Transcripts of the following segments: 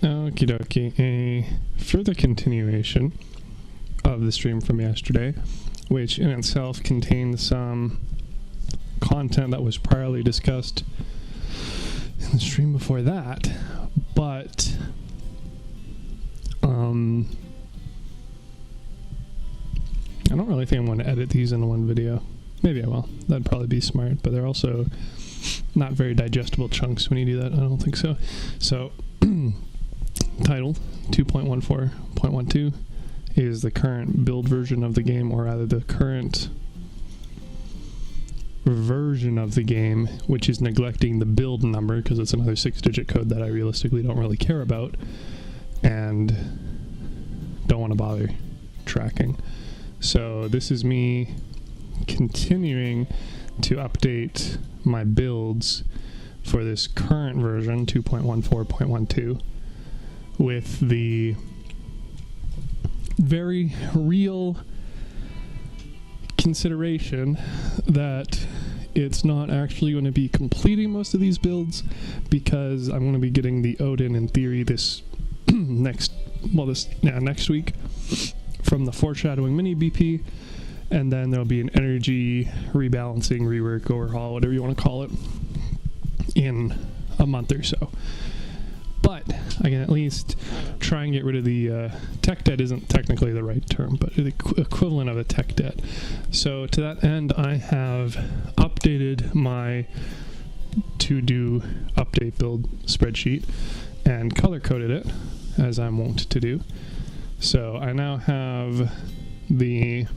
Okie dokie, a further continuation of the stream from yesterday, which in itself contained some content that was priorly discussed in the stream before that, but I don't really think I want to edit these into one video. Maybe I will. That'd probably be smart, but they're also not very digestible chunks when you do that. I don't think so. So, title 2.14.12 is the current build version of the game, or rather the current version of the game, which is neglecting the build number because it's another 6-digit code that I realistically don't really care about and don't want to bother tracking. So this is me continuing to update my builds for this current version 2.14.12 with the very real consideration that it's not actually going to be completing most of these builds, because I'm going to be getting the Odin in theory this next week from the Foreshadowing mini BP, and then there'll be an energy rebalancing, rework, overhaul, whatever you want to call it, in a month or so. But I can at least try and get rid of the tech debt. Isn't technically the right term, but the equivalent of a tech debt. So to that end, I have updated my to-do update build spreadsheet and color-coded it, as I'm wont to do. So I now have the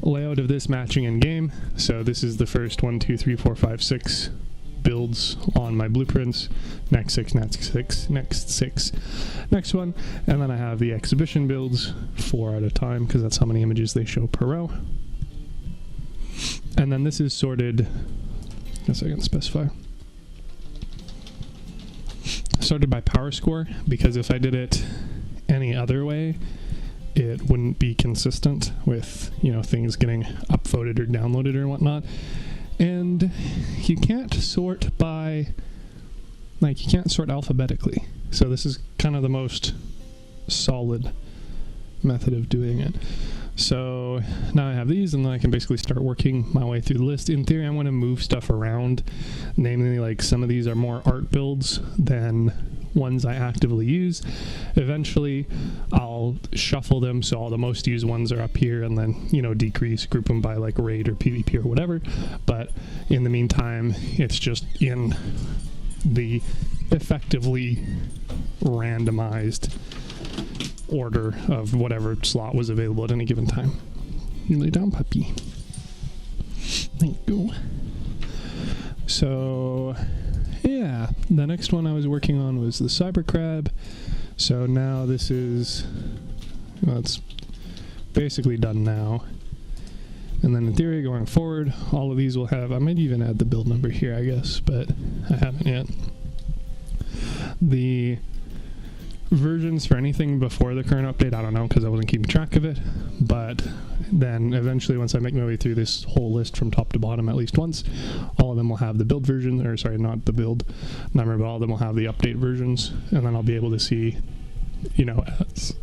layout of this matching in game. So this is the first 1, 2, 3, 4, 5, 6 builds on my blueprints. Next 6, next 6, next 6, next one. And then I have the exhibition builds 4 at a time, because that's how many images they show per row. And then this is sorted, I guess I can specify, sorted by power score, because if I did it any other way, it wouldn't be consistent with, things getting upvoted or downloaded or whatnot. And you can't sort you can't sort alphabetically. So this is kind of the most solid method of doing it. So now I have these, and then I can basically start working my way through the list. In theory, I want to move stuff around. Namely, like, some of these are more art builds than ones I actively use. Eventually, I'll shuffle them so all the most used ones are up here, and then, decrease, group them by like raid or PvP or whatever. But in the meantime, it's just in the effectively randomized order of whatever slot was available at any given time. You lay down, puppy. Thank you. So, yeah, the next one I was working on was the Cyber Crab. So now this is, it's basically done now. And then in theory, going forward, all of these will have, I might even add the build number here, I guess, but I haven't yet. The versions for anything before the current update, I don't know, because I wasn't keeping track of it. But then eventually, once I make my way through this whole list from top to bottom at least once, all of them will have the build version, or sorry, not the build number, but all of them will have the update versions, and then I'll be able to see, as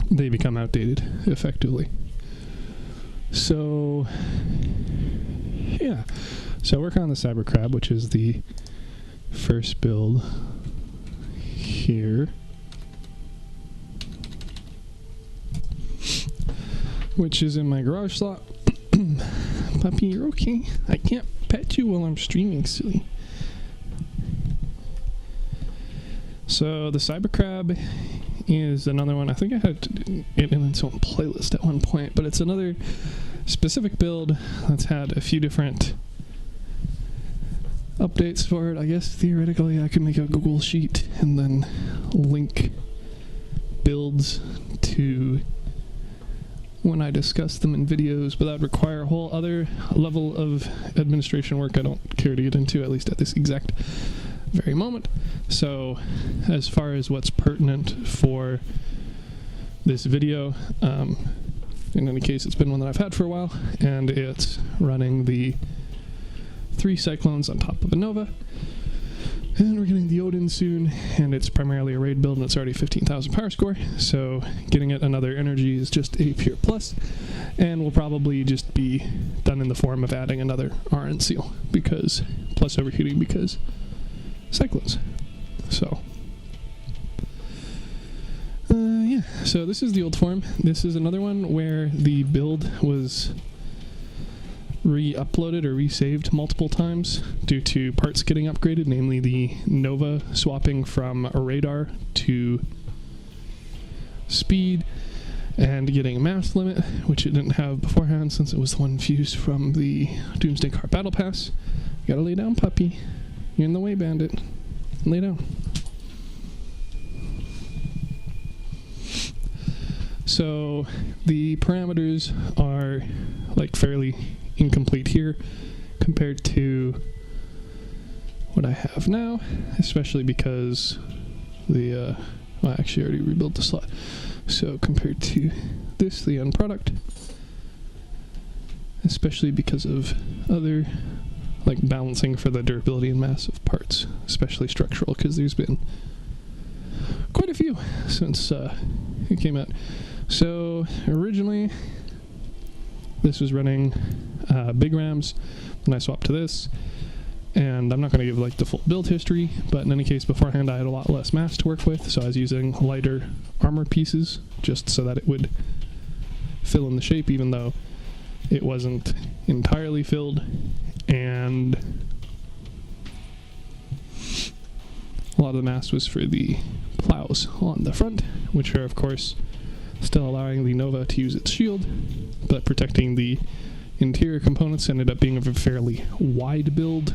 they become outdated effectively. So, yeah. So working on the Cyber Crab, which is the first build here, which is in my garage slot. Puppy, you're okay. I can't pet you while I'm streaming, silly. So the Cyber Crab is another one. I think I had it in its own playlist at one point, but it's another specific build that's had a few different updates for it. I guess theoretically I could make a Google sheet and then link builds to when I discuss them in videos, but that would require a whole other level of administration work I don't care to get into, at least at this exact very moment. So as far as what's pertinent for this video, in any case, it's been one that I've had for a while, and it's running the 3 Cyclones on top of a Nova, And we're getting the Odin soon, and it's primarily a raid build, and it's already 15,000 power score, so getting it another energy is just a pure plus, and will probably just be done in the form of adding another RN seal, because plus overheating, because cyclones. So, yeah, so this is the old form. This is another one where the build was re-uploaded or resaved multiple times due to parts getting upgraded, namely the Nova swapping from a radar to speed and getting a mass limit, which it didn't have beforehand since it was the one fused from the Doomsday Car Battle Pass. You gotta lay down, puppy. You're in the way, bandit. Lay down. So the parameters are like fairly incomplete here compared to what I have now, especially because the well, actually I already rebuilt the slot. So compared to this, the end product, especially because of other like balancing for the durability and mass of parts, especially structural, because there's been quite a few since it came out. So originally this was running big rams, then I swapped to this, and I'm not going to give like the full build history, but in any case beforehand I had a lot less mass to work with, so I was using lighter armor pieces just so that it would fill in the shape even though it wasn't entirely filled, and a lot of the mass was for the plows on the front, which are of course still allowing the Nova to use its shield, but protecting the interior components. Ended up being a fairly wide build,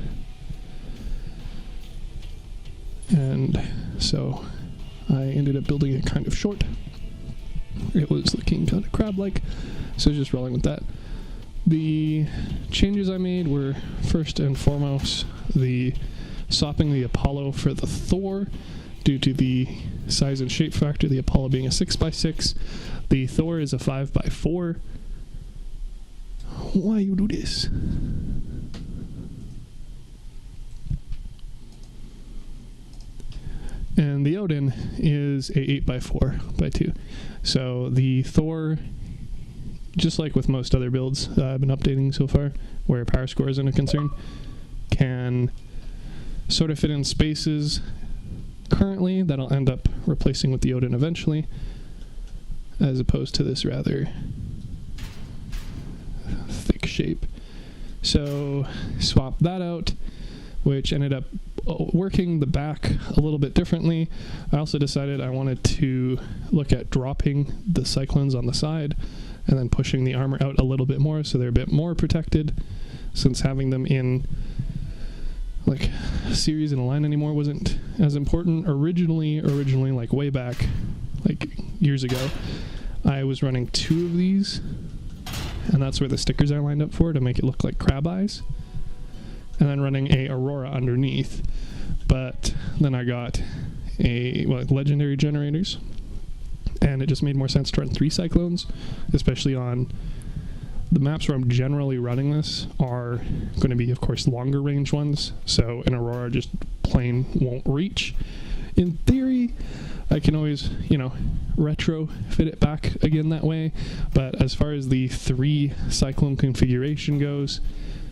and so I ended up building it kind of short. It was looking kind of crab-like, so just rolling with that. The changes I made were first and foremost the swapping the Apollo for the Thor due to the size and shape factor, the Apollo being a 6x6. The Thor is a 5x4. Why you do this? And the Odin is a 8x4x2. So the Thor, just like with most other builds I've been updating so far, where power score isn't a concern, can sort of fit in spaces currently that I'll end up replacing with the Odin eventually, as opposed to this rather thick shape. So swap that out, which ended up working the back a little bit differently. I also decided I wanted to look at dropping the cyclones on the side and then pushing the armor out a little bit more so they're a bit more protected, since having them in like series in a line anymore wasn't as important. Originally like way back, like years ago, I was running 2 of these, and that's where the stickers are lined up for, to make it look like crab eyes, and then running a Aurora underneath. But then I got legendary generators, and it just made more sense to run 3 cyclones, especially on the maps where I'm generally running this are going to be, of course, longer range ones, so an Aurora just plain won't reach. In theory, I can always, retro fit it back again that way, but as far as the 3 cyclone configuration goes,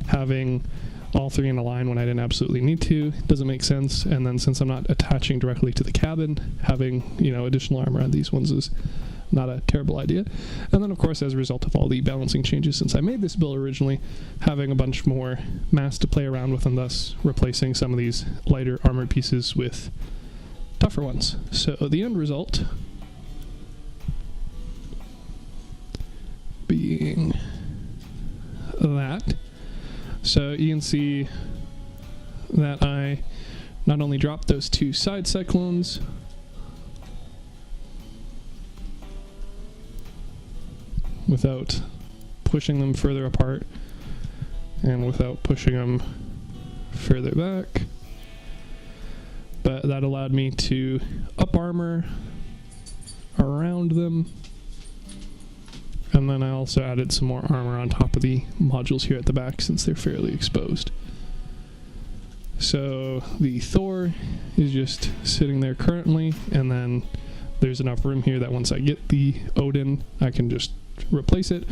having all 3 in a line when I didn't absolutely need to doesn't make sense, and then since I'm not attaching directly to the cabin, having, additional armor on these ones is not a terrible idea. And then of course, as a result of all the balancing changes since I made this build originally, having a bunch more mass to play around with, and thus replacing some of these lighter armor pieces with tougher ones. So the end result being that. So you can see that I not only dropped those 2 side cyclones, without pushing them further apart and without pushing them further back, but that allowed me to up armor around them, and then I also added some more armor on top of the modules here at the back since they're fairly exposed. So the Thor is just sitting there currently, and then there's enough room here that once I get the Odin, I can just replace it.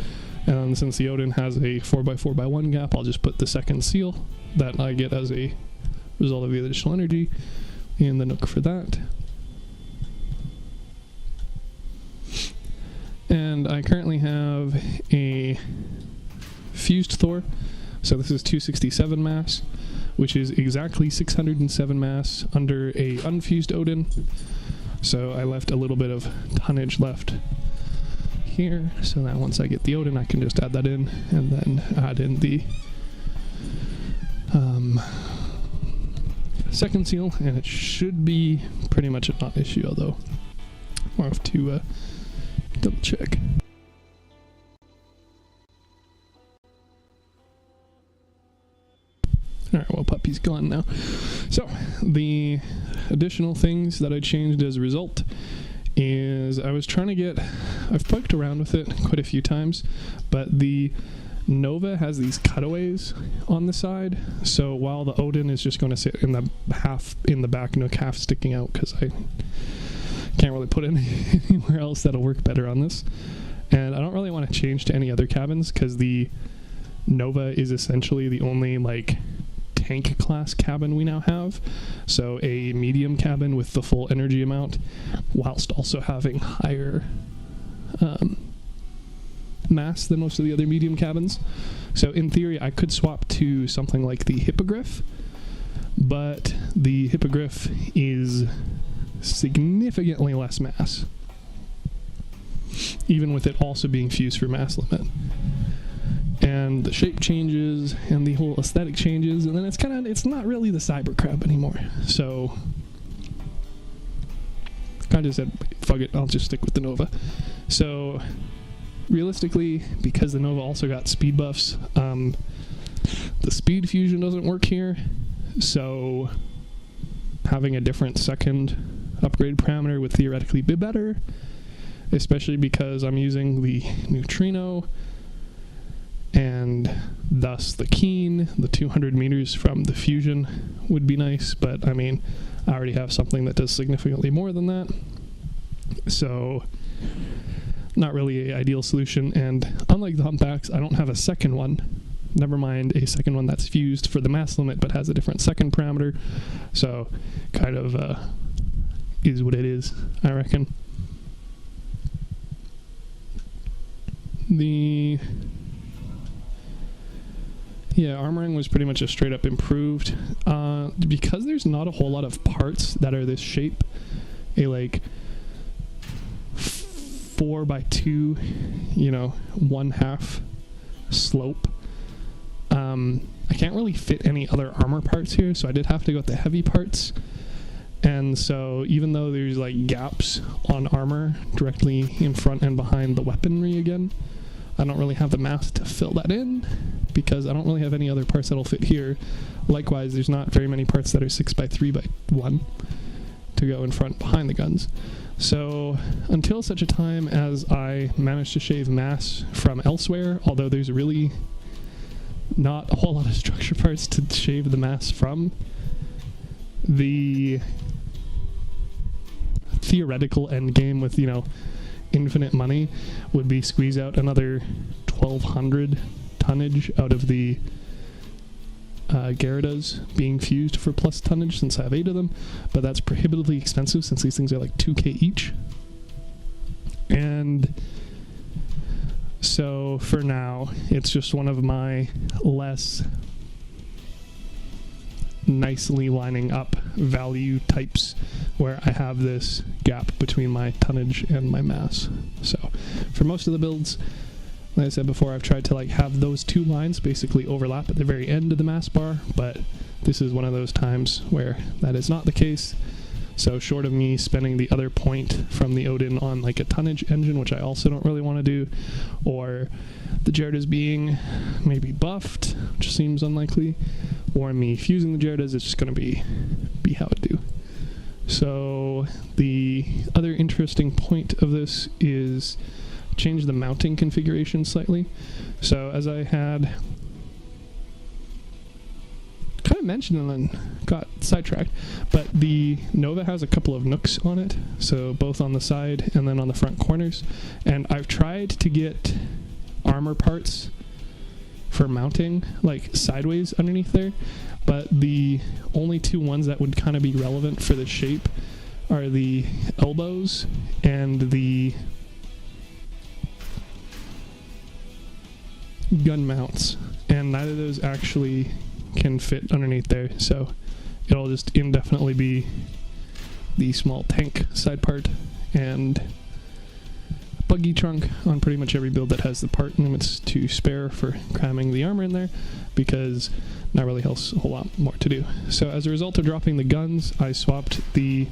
And since the Odin has a 4x4x1 gap, I'll just put the second seal that I get as a result of the additional energy in the nook for that. And I currently have a fused Thor, so this is 267 mass, which is exactly 607 mass under a unfused Odin. So I left a little bit of tonnage left here, so that once I get the Odin, I can just add that in, and then add in the second seal, and it should be pretty much a non-issue, although I'll have to double check. Alright, well, puppy's gone now. So, the additional things that I changed as a result is I was trying to get, I've poked around with it quite a few times, but the Nova has these cutaways on the side, so while the Odin is just going to sit in the back nook, half sticking out, because I can't really put it anywhere else that'll work better on this. And I don't really want to change to any other cabins, because the Nova is essentially the only, like, tank class cabin we now have. So a medium cabin with the full energy amount, whilst also having higher mass than most of the other medium cabins. So in theory, I could swap to something like the Hippogriff, but the Hippogriff is significantly less mass, even with it also being fused for mass limit. And the shape changes, and the whole aesthetic changes, and then it's not really the Cyber Crab anymore. So I just said, fuck it, I'll just stick with the Nova. So realistically, because the Nova also got speed buffs, the speed fusion doesn't work here, so having a different second upgrade parameter would theoretically be better, especially because I'm using the neutrino, and thus the keen. The 200 meters from the fusion would be nice, but I mean, I already have something that does significantly more than that, so not really an ideal solution. And unlike the humpbacks, I don't have a second one, never mind a second one that's fused for the mass limit but has a different second parameter, so kind of is what it is, I reckon. Armoring was pretty much a straight up improved. Because there's not a whole lot of parts that are this shape, a like 4x2, 1/2 slope, I can't really fit any other armor parts here, so I did have to go with the heavy parts. And so even though there's like gaps on armor directly in front and behind the weaponry again, I don't really have the mass to fill that in, because I don't really have any other parts that'll fit here. Likewise, there's not very many parts that are 6x3x1 to go in front behind the guns. So until such a time as I manage to shave mass from elsewhere, although there's really not a whole lot of structure parts to shave the mass from, the theoretical end game with, infinite money would be squeeze out another 1200 tonnage out of the Gyarados being fused for plus tonnage, since I have 8 of them, but that's prohibitively expensive since these things are like 2k each. And so for now, it's just one of my less nicely lining up value types where I have this gap between my tonnage and my mass. So for most of the builds, like I said before, I've tried to have those two lines basically overlap at the very end of the mass bar, but this is one of those times where that is not the case. So short of me spending the other point from the Odin on like a tonnage engine, which I also don't really want to do, or the Gyarados being maybe buffed, which seems unlikely, or me fusing the Gyarados, it's just going to be how it do. So the other interesting point of this is change the mounting configuration slightly. So as I had kind to mention and then got sidetracked, but the Nova has a couple of nooks on it, so both on the side and then on the front corners, and I've tried to get armor parts for mounting like sideways underneath there, but the only two ones that would kind of be relevant for the shape are the elbows and the gun mounts, and neither of those actually can fit underneath there, so it'll just indefinitely be the small tank side part and buggy trunk on pretty much every build that has the part limits to spare for cramming the armor in there, because not really else a whole lot more to do. So as a result of dropping the guns, I swapped the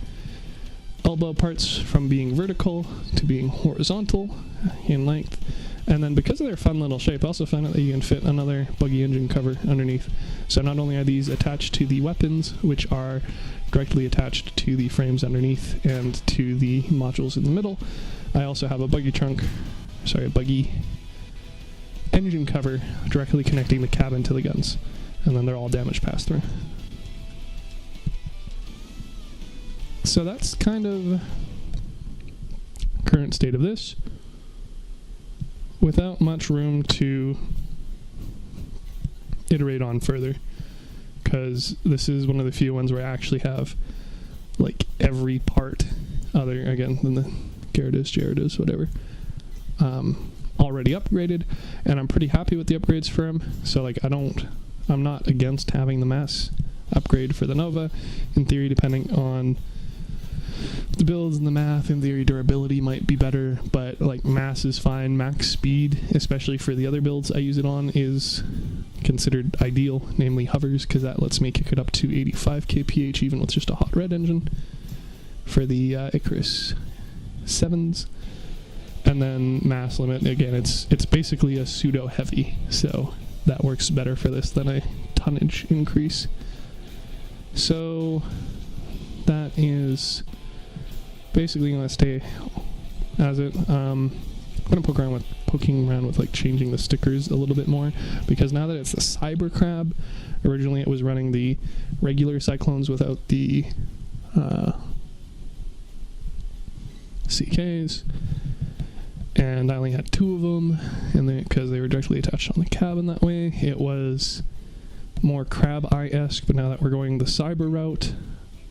elbow parts from being vertical to being horizontal in length, and then because of their fun little shape, I also found out that you can fit another buggy engine cover underneath. So not only are these attached to the weapons, which are directly attached to the frames underneath and to the modules in the middle, I also have a buggy engine cover directly connecting the cabin to the guns, and then they're all damage pass-through. So that's kind of current state of this, without much room to iterate on further, because this is one of the few ones where I actually have like every part other, again, than the Gyarados, whatever, already upgraded, and I'm pretty happy with the upgrades for him. So like I'm not against having the mass upgrade for the Nova. In theory, depending on the builds and the math, in theory durability might be better, but like mass is fine. Max speed, especially for the other builds I use it on, is considered ideal, namely hovers, because that lets me kick it up to 85 kph even with just a hot red engine for the Icarus 7s. And then mass limit, again, it's basically a pseudo heavy, so that works better for this than a tonnage increase. So that is basically going to stay as it. I'm going to poking around with like changing the stickers a little bit more, because now that it's the Cyber Crab, originally it was running the regular Cyclones without the CKs, and I only had two of them, and because they were directly attached on the cabin that way, it was more Crab Eye-esque. But now that we're going the Cyber route,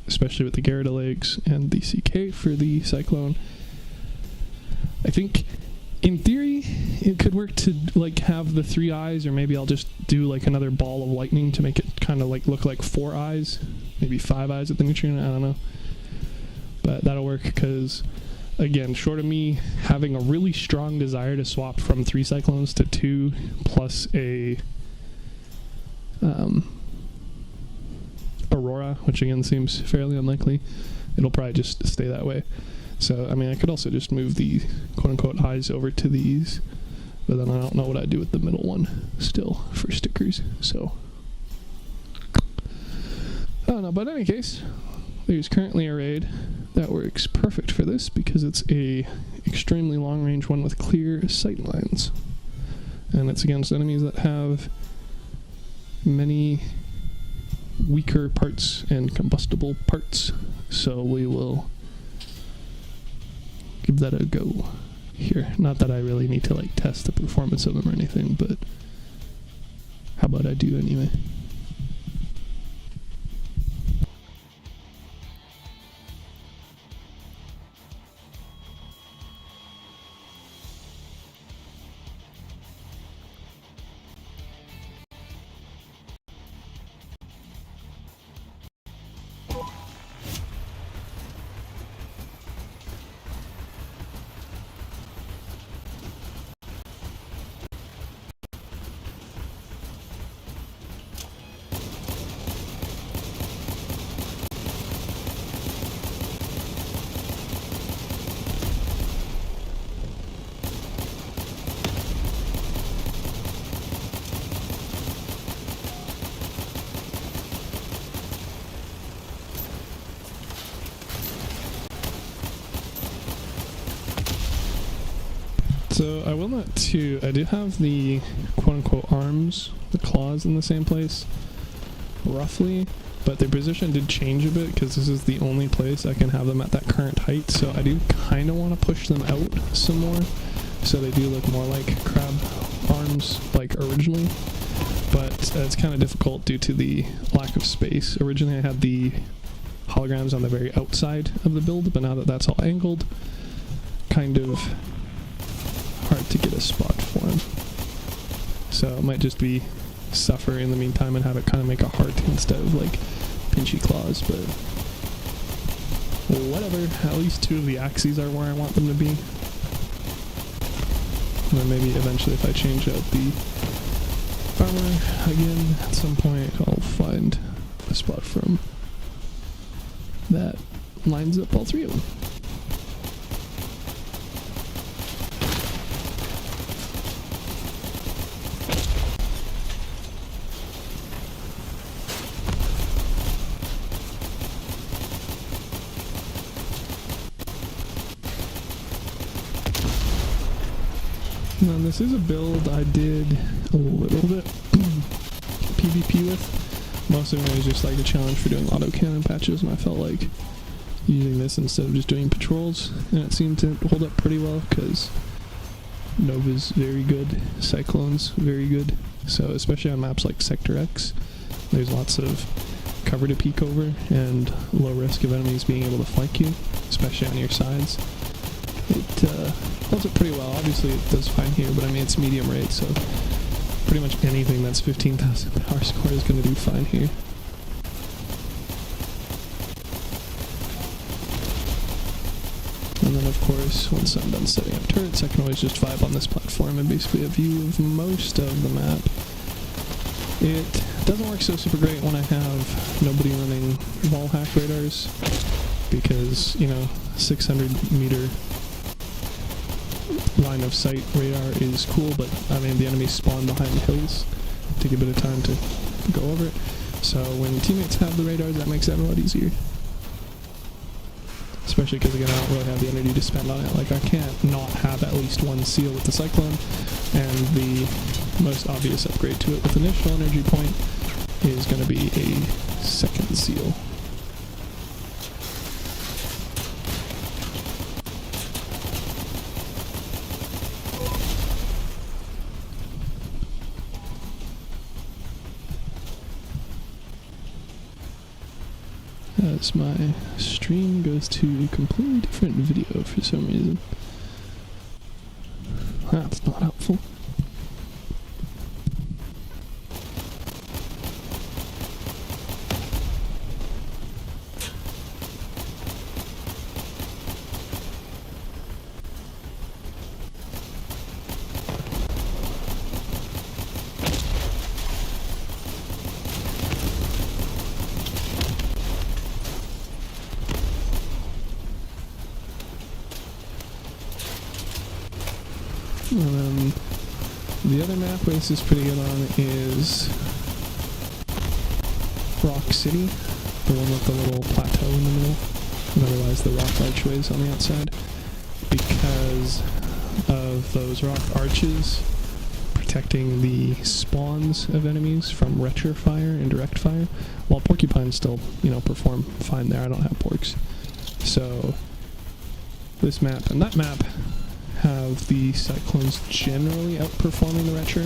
especially with the Gyarados legs and the CK for the Cyclone, I think in theory it could work to like have the 3 eyes, or maybe I'll just do like another ball of lightning to make it kind of like look like 4 eyes, maybe 5 eyes at the neutrino, I don't know, but that'll work, because again, short of me having a really strong desire to swap from 3 Cyclones to 2 plus a Aurora, which again seems fairly unlikely, it'll probably just stay that way. So I mean, I could also just move the quote-unquote eyes over to these, but then I don't know what I'd do with the middle one still for stickers, so I don't know. But in any case, there's currently a raid that works perfect for this, because it's a extremely long range one with clear sight lines, and it's against enemies that have many weaker parts and combustible parts, so we will give that a go here. Not that I really need to like test the performance of them or anything, but how about I do anyway. So I will not I do have the quote-unquote arms, the claws in the same place, roughly, but their position did change a bit because this is the only place I can have them at that current height, so I do kind of want to push them out some more so they do look more like crab arms like originally, but it's kind of difficult due to the lack of space. Originally I had the holograms on the very outside of the build, but now that that's all angled, kind of hard to get a spot for them. So it might just be suffer in the meantime and have it kind of make a heart instead of like pinchy claws, but whatever. At least 2 of the axes are where I want them to be. And then maybe eventually if I change out the armor again at some point, I'll find a spot for them that lines up all 3 of them. Now this is a build I did a little bit PvP with. Most of it was just like a challenge for doing autocannon patches, and I felt like using this instead of just doing patrols, and it seemed to hold up pretty well because Nova's very good, Cyclone's very good, so especially on maps like Sector X, there's lots of cover to peek over and low risk of enemies being able to flank you, especially on your sides. It holds up pretty well. Obviously it does fine here, but I mean it's medium rate, so pretty much anything that's 15,000 power score is going to do fine here. And then of course, once I'm done setting up turrets, I can always just vibe on this platform and basically a view of most of the map. It doesn't work so super great when I have nobody running wall hack radars, because, you know, 600 meter line of sight radar is cool, but I mean the enemies spawn behind the hills, take a bit of time to go over it, so when teammates have the radars that makes that a lot easier. Especially because again I don't really have the energy to spend on it. Like I can't not have at least 1 seal with the Cyclone, and the most obvious upgrade to it with initial energy point is going to be a 2nd seal. As my stream goes to a completely different video for some reason. That's not helpful. And then the other map where this is pretty good on is Rock City, the one with the little plateau in the middle, and otherwise the rock archways on the outside, because of those rock arches protecting the spawns of enemies from retro fire and direct fire, while porcupines still, you know, perform fine there. I don't have porks. So this map and that map have the Cyclones generally outperforming the retro.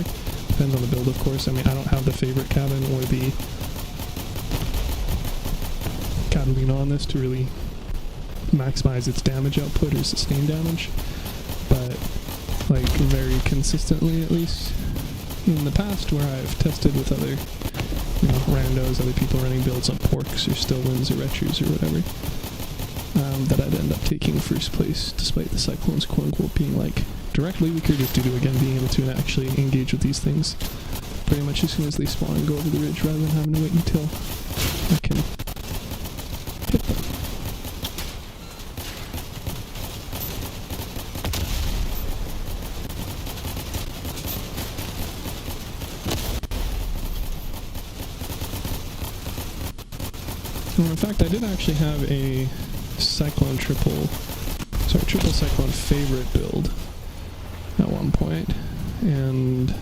Depends on the build, of course. I mean, I don't have the favorite cabin or the Catalina on this to really maximize its damage output or sustain damage, but like very consistently, at least in the past where I've tested with other, you know, randos, other people running builds on porks or still wins or retros or whatever, that I'd end up taking first place despite the Cyclones quote-unquote being like directly weaker, just due to again being able to actually engage with these things pretty much as soon as they spawn and go over the ridge rather than having to wait until I can hit them. Well, in fact, I did actually have a triple Cyclone favorite build at one point, and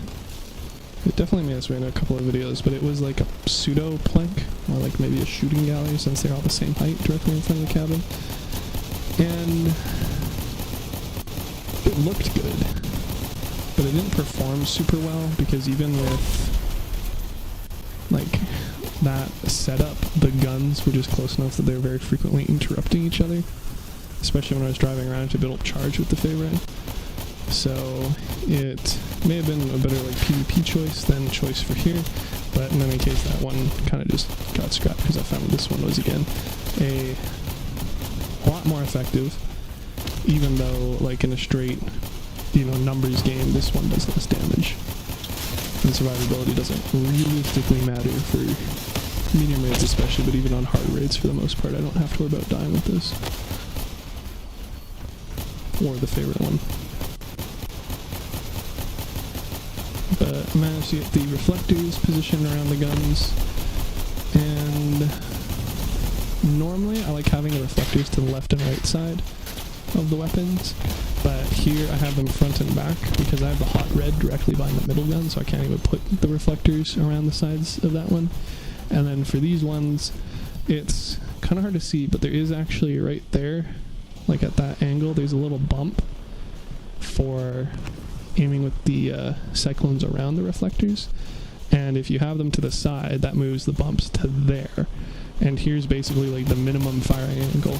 It definitely made its way in a couple of videos, but it was like a pseudo plank, or like maybe a shooting gallery, since they're all the same height directly in front of the cabin. And it looked good, but it didn't perform super well, because even with like that setup, the guns were just close enough that they were very frequently interrupting each other, especially when I was driving around to build up charge with the favorite. So it may have been a better like PvP choice than choice for here, but in any case that one kind of just got scrapped because I found this one was again a lot more effective, even though like in a straight, you know, numbers game, this one does less damage. And survivability doesn't realistically matter for medium raids especially, but even on hard raids for the most part I don't have to worry about dying with this. Or the favorite one. But I managed to get the reflectors positioned around the guns, and normally I like having the reflectors to the left and right side of the weapons, but here I have them front and back because I have the hot red directly behind the middle gun, so I can't even put the reflectors around the sides of that one. And then for these ones, it's kind of hard to see, but there is actually right there, like at that angle, there's a little bump for aiming with the cyclones around the reflectors, and if you have them to the side, that moves the bumps to there, and here's basically like the minimum firing angle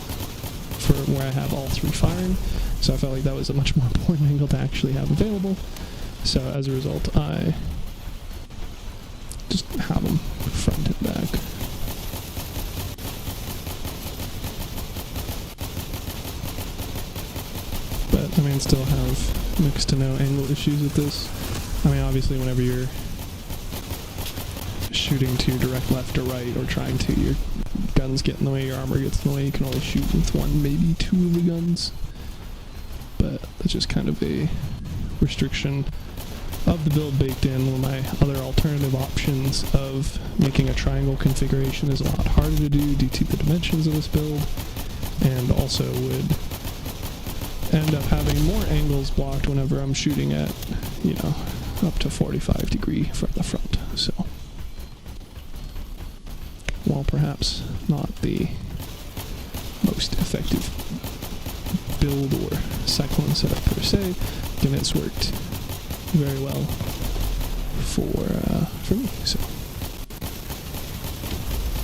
for where I have all three firing, so I felt like that was a much more important angle to actually have available, so as a result I just have them front and back. But I mean, still have next to no angle issues with this. I mean, obviously whenever you're shooting to direct left or right, or trying to, your guns get in the way, your armor gets in the way, you can only shoot with one, maybe two of the guns. But that's just kind of a restriction of the build baked in. One of my other alternative options of making a triangle configuration is a lot harder to do due to the dimensions of this build, and also would end up having more angles blocked whenever I'm shooting at, you know, up to 45 degree from the front. So, while perhaps not the most effective build or cyclone setup per se, again, it's worked very well for me. So,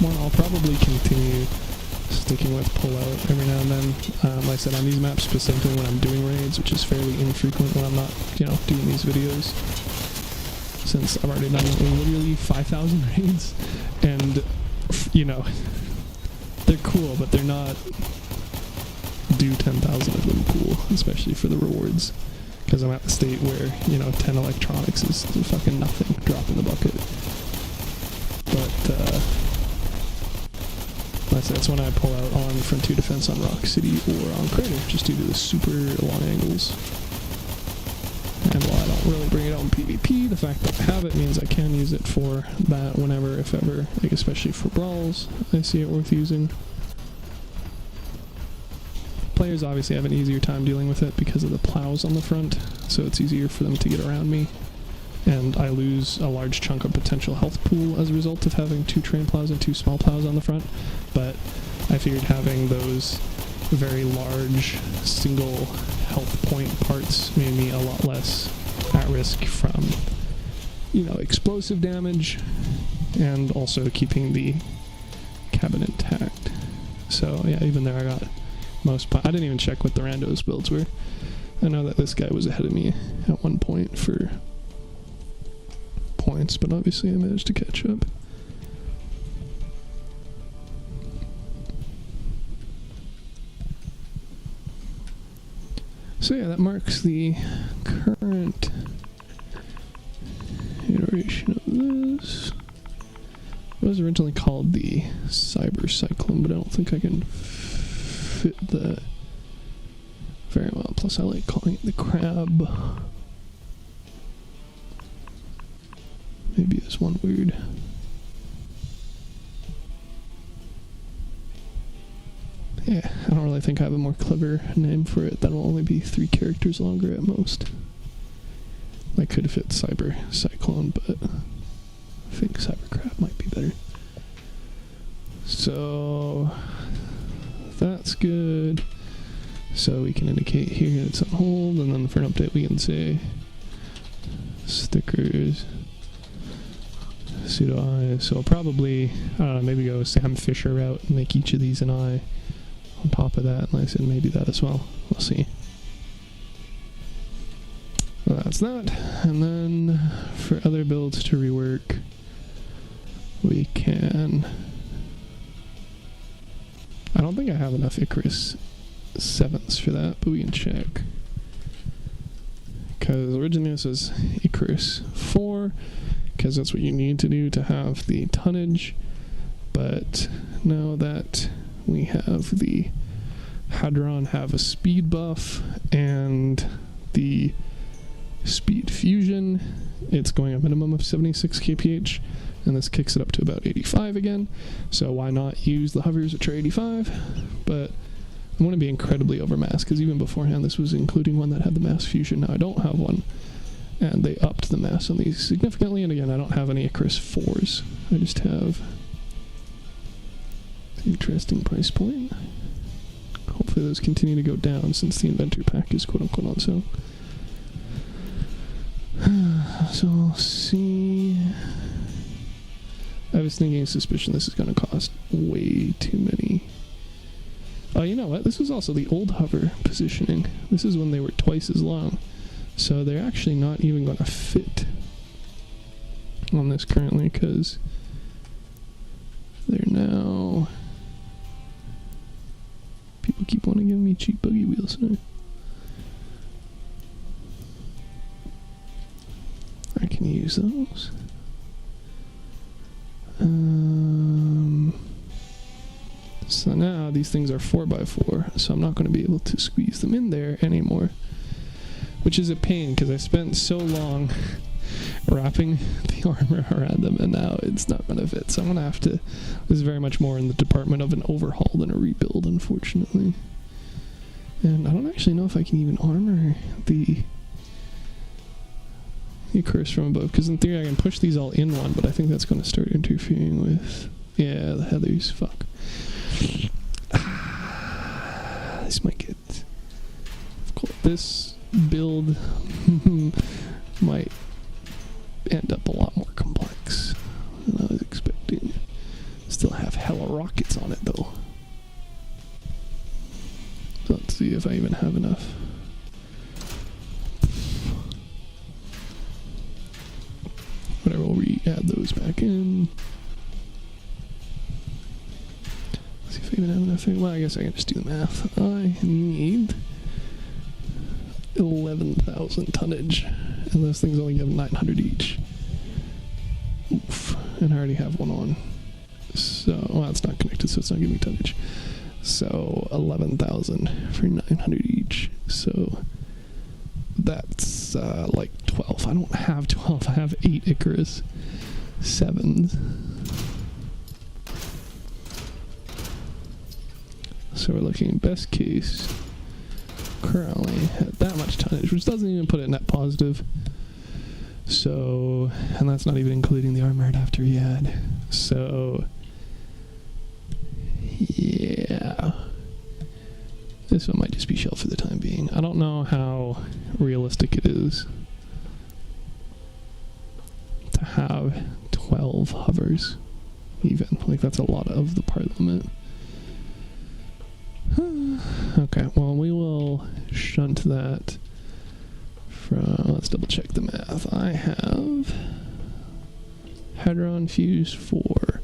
one I'll probably continue sticking with pull-out every now and then. Like I said, on these maps specifically when I'm doing raids, which is fairly infrequent when I'm not, you know, doing these videos, since I've already done literally 5,000 raids, and, you know, they're cool, but they're not do 10,000 of them cool, especially for the rewards, because I'm at the state where, you know, 10 electronics is fucking nothing, drop in the bucket. But, that's when I pull out on Frontier Defense on Rock City or on Crater, just due to the super long angles. And while I don't really bring it out in PvP, the fact that I have it means I can use it for that whenever, if ever, like especially for brawls, I see it worth using. Players obviously have an easier time dealing with it because of the plows on the front, so it's easier for them to get around me. And I lose a large chunk of potential health pool as a result of having two train plows and two small plows on the front, but I figured having those very large single health point parts made me a lot less at risk from, you know, explosive damage, and also keeping the cabin intact. So yeah, even there I got most I didn't even check what the randos builds were. I know that this guy was ahead of me at one point for points, but obviously I managed to catch up. So yeah, that marks the current iteration of this. It was originally called the Cyber Cyclone, but I don't think I can fit that very well. Plus I like calling it the Crab. Maybe there's one weird. Yeah, I don't really think I have a more clever name for it that will only be 3 characters longer at most. I could fit Cyber Cyclone, but I think Cybercraft might be better. So that's good. So we can indicate here it's on hold, and then for an update we can say stickers pseudo I. So I'll probably maybe go Sam Fisher route and make each of these an I on top of that, and I said maybe that as well. We'll see. Well, that's that. And then for other builds to rework, we can... I don't think I have enough Icarus 7s for that, but we can check. Because originally this is Icarus 4, because that's what you need to do to have the tonnage. But now that we have the Hadron have a speed buff and the speed fusion, it's going a minimum of 76 kph, and this kicks it up to about 85 again. So why not use the hovers, which are 85? But I want to be incredibly overmassed, because even beforehand this was including one that had the mass fusion. Now I don't have one, and they upped the mass on these significantly, and again I don't have any Icarus 4s. I just have interesting price point. Hopefully those continue to go down since the inventor pack is quote-unquote on sale. So we'll see. I have a sneaking suspicion this is going to cost way too many. Oh, you know what? This was also the old hover positioning. This is when they were twice as long. So they're actually not even going to fit on this currently, because they're now... People keep wanting to give me cheap buggy wheels now. I can use those. So now these things are 4x4, so I'm not going to be able to squeeze them in there anymore, which is a pain because I spent so long wrapping the armor around them, and now it's not going to fit. So I'm going to have to... This is very much more in the department of an overhaul than a rebuild, unfortunately. And I don't actually know if I can even armor the Icarus from above, because in theory I can push these all in one, but I think that's going to start interfering with... Yeah, the heathers. Fuck. This might get difficult. This build might end up a lot more complex than I was expecting. Still have hella rockets on it though. So let's see if I even have enough. Whatever, we'll re-add those back in. Let's see if I even have enough. Well, I guess I can just do the math. I need 11,000 tonnage, and those things only give 900 each. Oof. And I already have one on. So, well, it's not connected, so it's not giving me tonnage. So, 11,000 for 900 each. So, that's like 12. I don't have 12. I have 8 Icarus 7s. So we're looking best case currently at that much tonnage, which doesn't even put it net positive. So, and that's not even including the armor I'd have to re-add. So, yeah. This one might just be shelved for the time being. I don't know how realistic it is to have 12 hovers, even. Like, that's a lot of the part limit. Okay, well, we will shunt that from... Let's double check the math. I have Hadron Fuse 4.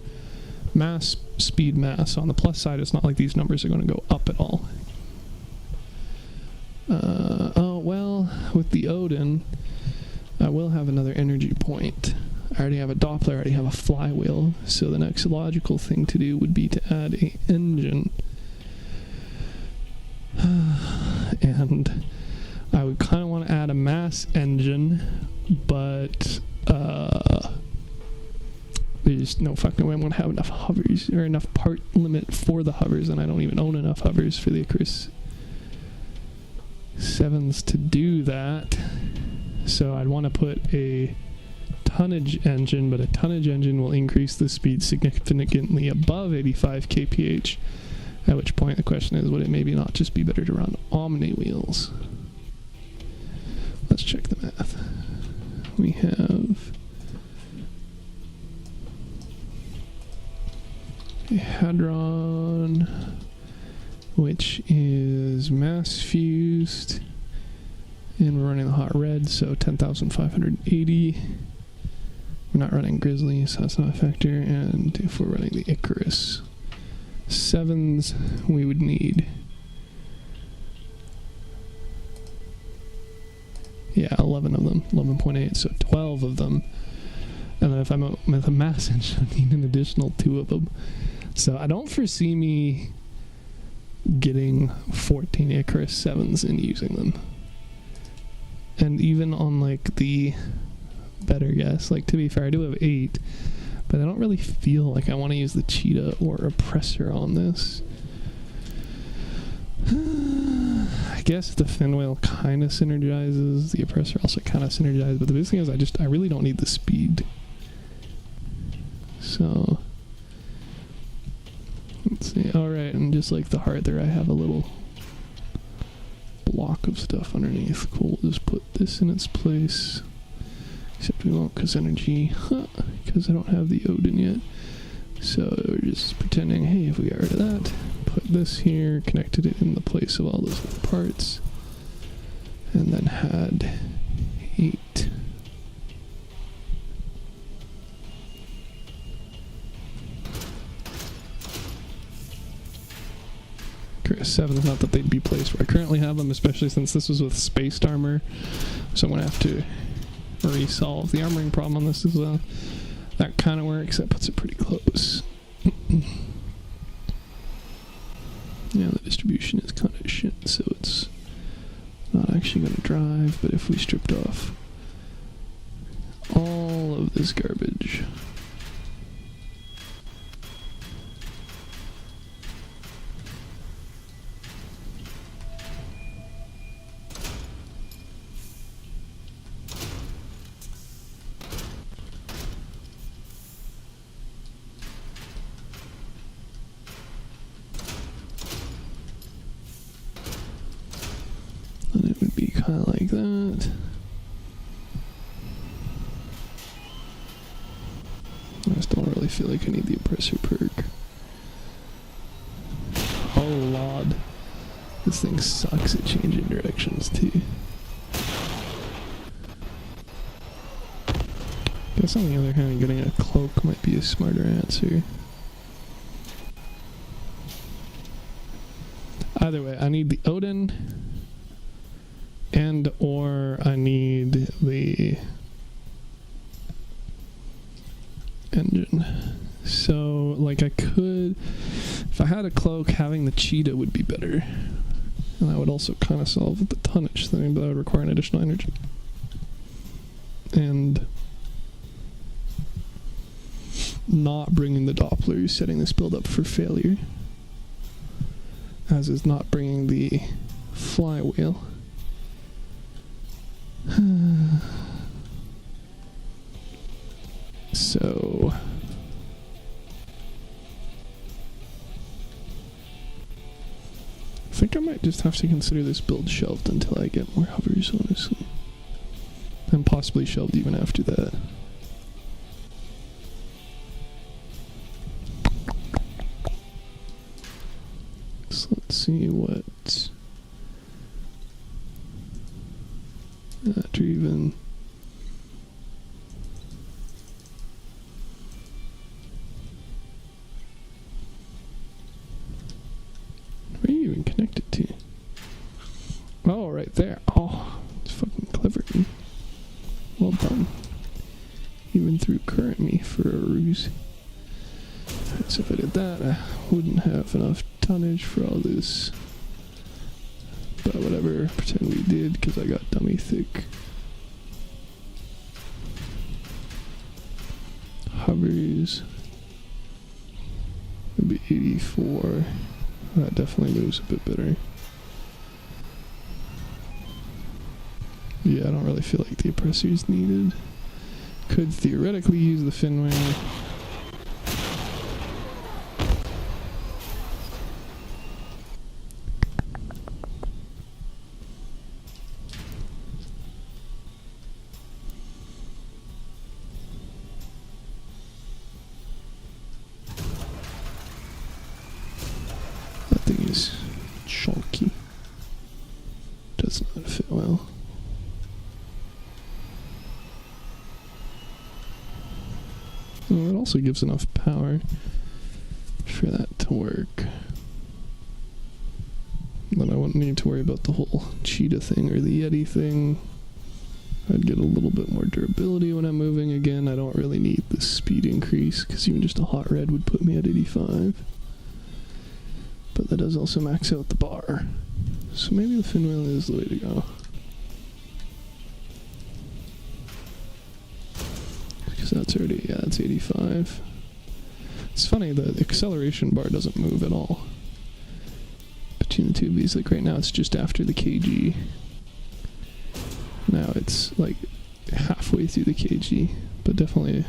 Mass, speed, mass. On the plus side, it's not like these numbers are going to go up at all. Oh, well, with the Odin, I will have another energy point. I already have a Doppler, I already have a flywheel, so the next logical thing to do would be to add an engine. And I would kind of want to add a mass engine, but there's no fucking way I'm going to have enough hovers, or enough part limit for the hovers, and I don't even own enough hovers for the Icarus 7s to do that. So I'd want to put a tonnage engine, but a tonnage engine will increase the speed significantly above 85 kph, at which point the question is, would it maybe not just be better to run Omni wheels? Let's check the math. We have a hadron, which is mass fused, and we're running the hot red, so 10,580. We're not running Grizzly, so that's not a factor. And if we're running the Icarus 7s, we would need, yeah, 11 of them, 11.8, so 12 of them. And then if I'm with a mass engine, I need an additional 2 of them. So I don't foresee me getting 14 Icarus 7s and using them. And even on like the better guess, like to be fair, I do have 8, but I don't really feel like I want to use the Cheetah or Oppressor on this. I guess the fin wheel kind of synergizes, the Oppressor also kind of synergizes, but the biggest thing is I really don't need the speed. So let's see. Alright, and just like the heart there, I have a little block of stuff underneath. Cool, we'll just put this in its place. Except we won't, because energy, because I don't have the Odin yet. So we're just pretending, hey, if we got rid of that, put this here, connected it in the place of all those little parts, and then had 8. Icarus 7, not that they'd be placed where I currently have them, especially since this was with spaced armor, so I'm going to have to resolve the armoring problem on this as well. That kind of works, that puts it pretty close. Yeah, the distribution is kind of shit, so it's not actually going to drive, but if we stripped off all of this garbage, then it would be kind of like that. I just don't really feel like I need the Oppressor perk. Oh lord, this thing sucks at changing directions too. Guess on the other hand, getting a cloak might be a smarter answer. Either way, I need the Odin, and or I need the engine. So, like, I could, if I had a cloak, having the Cheetah would be better. And that would also kind of solve the tonnage thing, but that would require an additional energy. And not bringing the Doppler, setting this build up for failure. As is not bringing the flywheel. So I think I might just have to consider this build shelved until I get more hovers, honestly. And possibly shelved even after that. So let's see what after even where are you even connected to? Oh, right there. Oh, it's fucking clever. Well done. Even threw current me for a ruse. Right, so if I did that, I wouldn't have enough tonnage for all this. But whatever, pretend we did, because I got dummy thick. Hovers. Maybe 84. That definitely moves a bit better. Yeah, I don't really feel like the oppressor is needed. Could theoretically use the fin wing. That thing is chunky. Does not fit well. Well, it also gives enough power for that to work. Then I wouldn't need to worry about the whole cheetah thing or the Yeti thing. I'd get a little bit more durability when I'm moving. Again, I don't really need the speed increase, because even just a hot red would put me at 85. But that does also max out the bar. So maybe the fin wheel is the way to go. Because that's already, yeah, that's 85. It's funny, the acceleration bar doesn't move at all between the two of these. Like right now it's just after the kg. Now it's like halfway through the kg, but definitely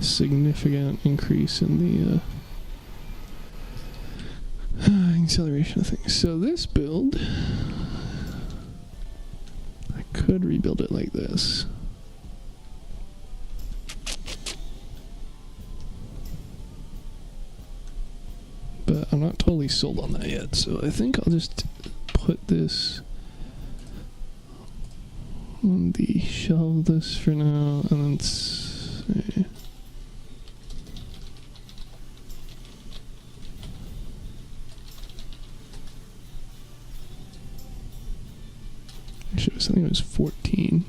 a significant increase in the acceleration of things. So this build, I could rebuild it like this. But I'm not totally sold on that yet, so I think I'll just put this on the shelf list for now, and then see. Actually, I think it was 14.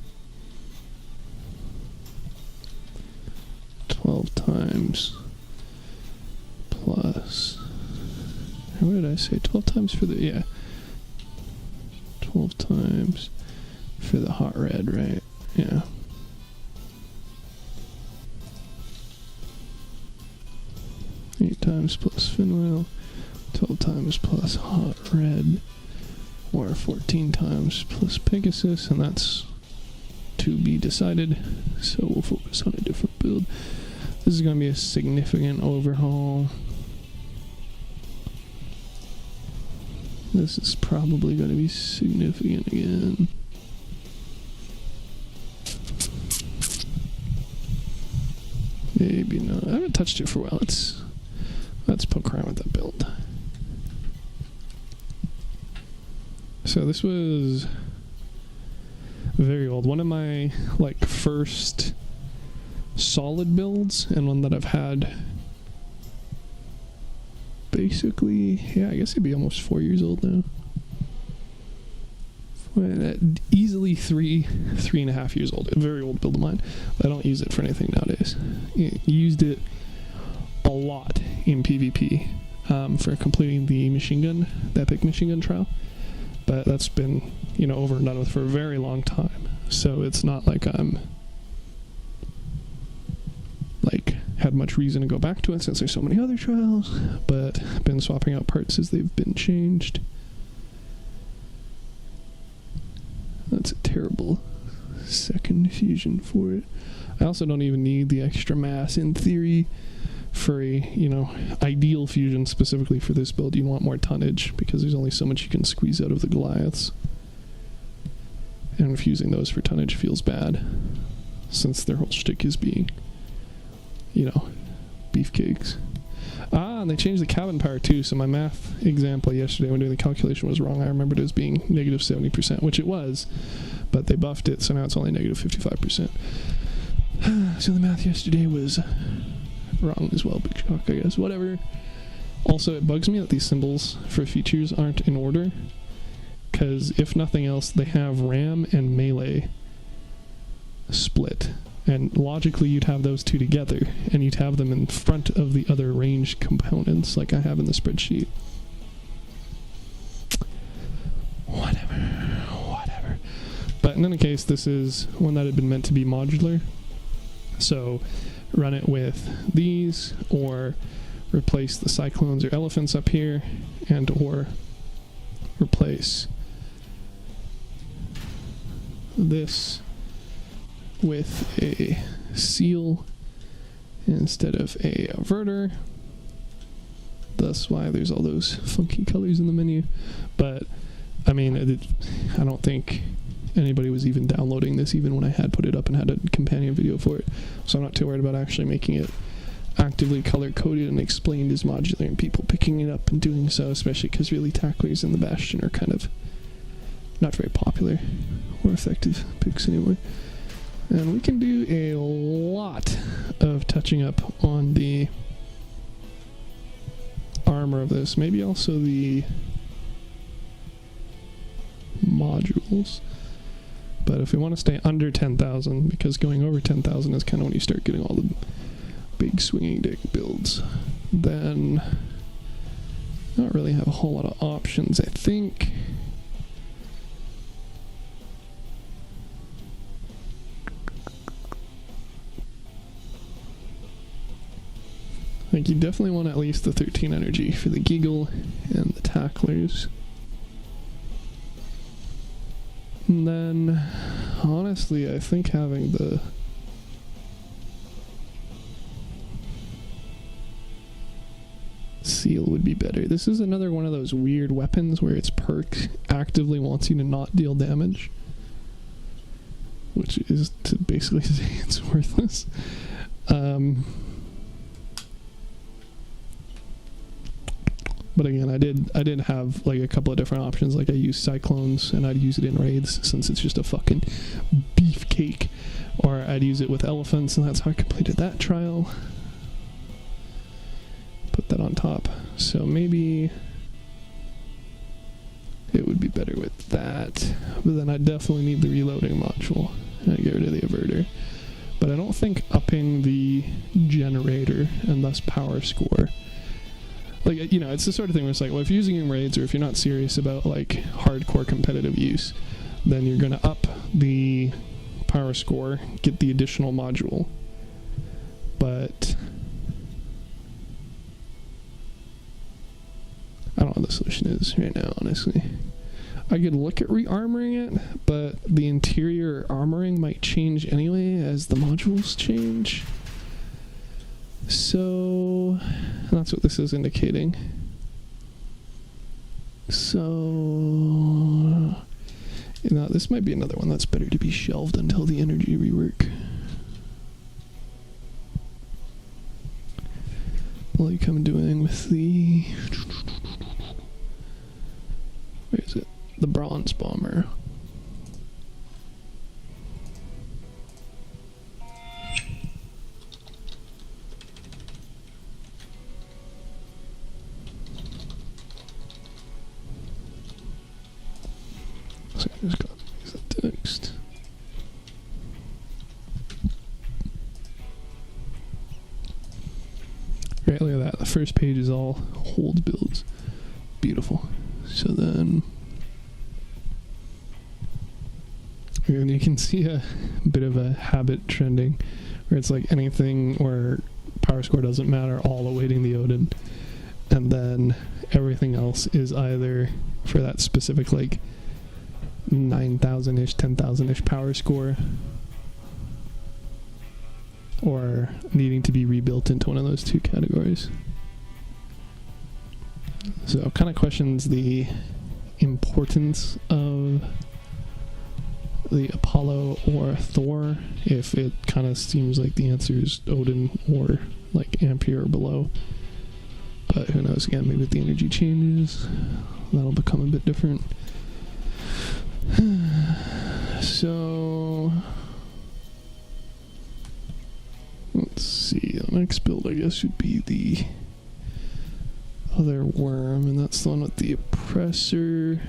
12 times plus. What did I say? 12 times for the, yeah. 12 times for the hot red, right? Yeah. Eight times plus fin wheel, 12 times plus hot red, or 14 times plus Pegasus, and that's to be decided. So we'll focus on a different build. This is going to be a significant overhaul. This is probably going to be significant again. Maybe not. I haven't touched it for a while. Let's poke around with that build. So this was very old. One of my like first solid builds, and one that I've had basically, yeah, I guess it'd be almost 4 years old now. Easily 3.5 years old. A very old build of mine. I don't use it for anything nowadays. Used it a lot in PvP for completing the machine gun, the epic machine gun trial. But that's been, over and done with for a very long time. So it's not like I'm had much reason to go back to it since there's so many other trials, but I've been swapping out parts as they've been changed. That's a terrible second fusion for it. I also don't even need the extra mass in theory for a, ideal fusion specifically for this build. You want more tonnage because there's only so much you can squeeze out of the Goliaths. And fusing those for tonnage feels bad since their whole shtick is being beefcakes. And they changed the cabin power too, so my math example yesterday when doing the calculation was wrong. I remembered it as being negative 70%, which it was, but they buffed it, so now it's only negative 55%. So the math yesterday was wrong as well, big shock, I guess. Whatever. Also, it bugs me that these symbols for features aren't in order, because if nothing else, they have RAM and melee split. And logically, you'd have those two together, and you'd have them in front of the other ranged components, like I have in the spreadsheet. Whatever. But in any case, this is one that had been meant to be modular. So, run it with these, or replace the cyclones or elephants up here, or replace this with a seal instead of a averter. That's why there's all those funky colors in the menu. But I mean, I don't think anybody was even downloading this even when I had put it up and had a companion video for it. So I'm not too worried about actually making it actively color coded and explained as modular and people picking it up and doing so, especially because really tacklers and the Bastion are kind of not very popular or effective picks anymore. And we can do a lot of touching up on the armor of this, maybe also the modules. But if we want to stay under 10,000, because going over 10,000 is kind of when you start getting all the big swinging dick builds, then not really have a whole lot of options, I think. Like, you definitely want at least the 13 energy for the Giggle and the Tacklers. And then, honestly, I think having the seal would be better. This is another one of those weird weapons where its perk actively wants you to not deal damage, which is to basically say it's worthless. But again, I did have like a couple of different options. Like I used Cyclones, and I'd use it in raids since it's just a fucking beefcake. Or I'd use it with elephants, and that's how I completed that trial. Put that on top. So maybe it would be better with that. But then I definitely need the reloading module. And I get rid of the averter. But I don't think upping the generator and thus power score, like, you know, it's the sort of thing where it's like, well, if you're using it in raids or if you're not serious about, like, hardcore competitive use, then you're going to up the power score, get the additional module. But I don't know what the solution is right now, honestly. I could look at re-armoring it, but the interior armoring might change anyway as the modules change. So that's what this is indicating. So, you know, this might be another one that's better to be shelved until the energy rework. Like I'm doing with the, where is it? The Bronze Bomber. So I just got to use the text. Right, look at that. The first page is all hold builds. Beautiful. So then, and you can see a bit of a habit trending where it's like anything where power score doesn't matter, all awaiting the Odin. And then everything else is either for that specific like 9,000-ish, 10,000-ish power score, or needing to be rebuilt into one of those two categories. So it kind of questions the importance of the Apollo or Thor, if it kind of seems like the answer is Odin or like Ampere or below. But who knows, again, maybe if the energy changes, that'll become a bit different. So let's see, the next build I guess should be the other worm, and that's the one with the oppressor.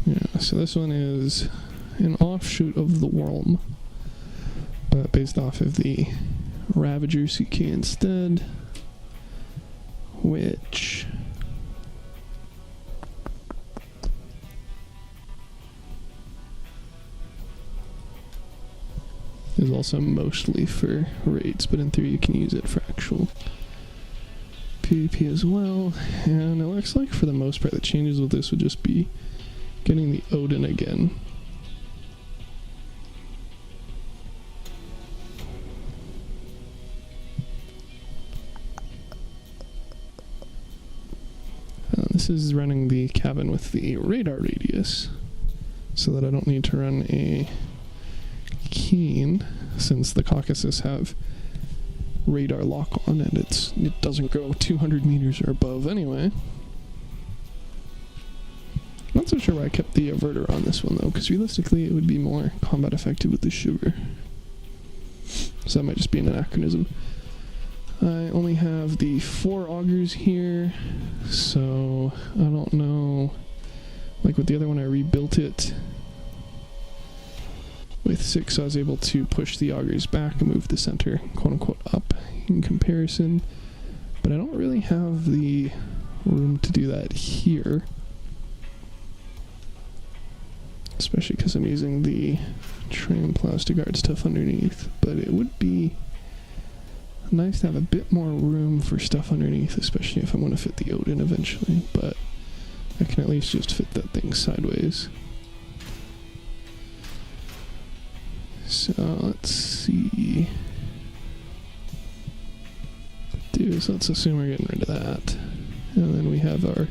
Yeah, so this one is an offshoot of the worm, but based off of the Ravager CK instead, which is also mostly for raids, but in theory you can use it for actual PvP as well. And it looks like for the most part the changes with this would just be getting the Odin again. This is running the cabin with the radar radius, so that I don't need to run a keen, since the Caucasus have radar lock on and it doesn't go 200 meters or above anyway. Not so sure why I kept the averter on this one though, because realistically it would be more combat effective with the shiver. So that might just be an anachronism. I only have the 4 augers here, so I don't know. Like with the other one I rebuilt it with 6, so I was able to push the augers back and move the center quote-unquote up in comparison. But I don't really have the room to do that here. Especially because I'm using the train plastic art stuff underneath. But it would be nice to have a bit more room for stuff underneath, especially if I want to fit the Odin eventually. But I can at least just fit that thing sideways. So let's see. So let's assume we're getting rid of that. And then we have our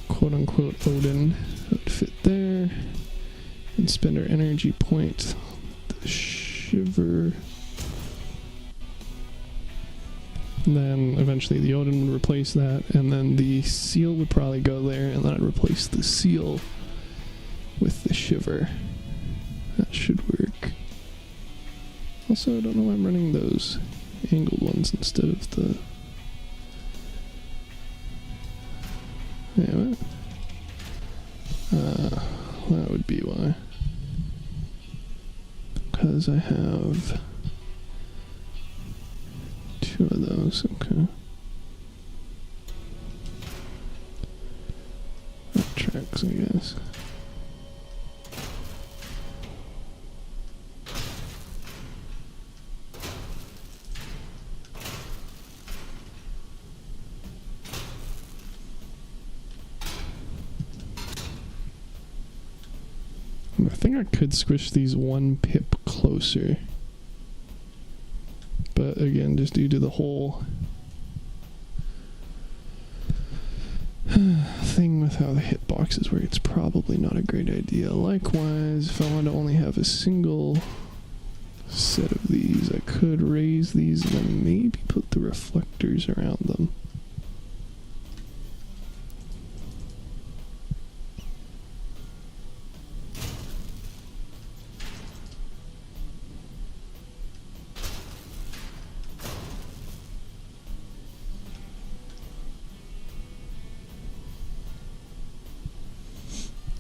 quote-unquote Odin that would fit there. And spend our energy point. The shiver. And then eventually the Odin would replace that. And then the seal would probably go there. And then I'd replace the seal with the shiver. That should work. Also, I don't know why I'm running those angled ones instead of the... Yeah, what? That would be why. Because I have 2 of those, okay. That tracks, I guess. I think I could squish these 1 pip closer. But again, just due to the whole thing with how the hitboxes work, it's probably not a great idea. Likewise, if I want to only have a single set of these, I could raise these and then maybe put the reflectors around them.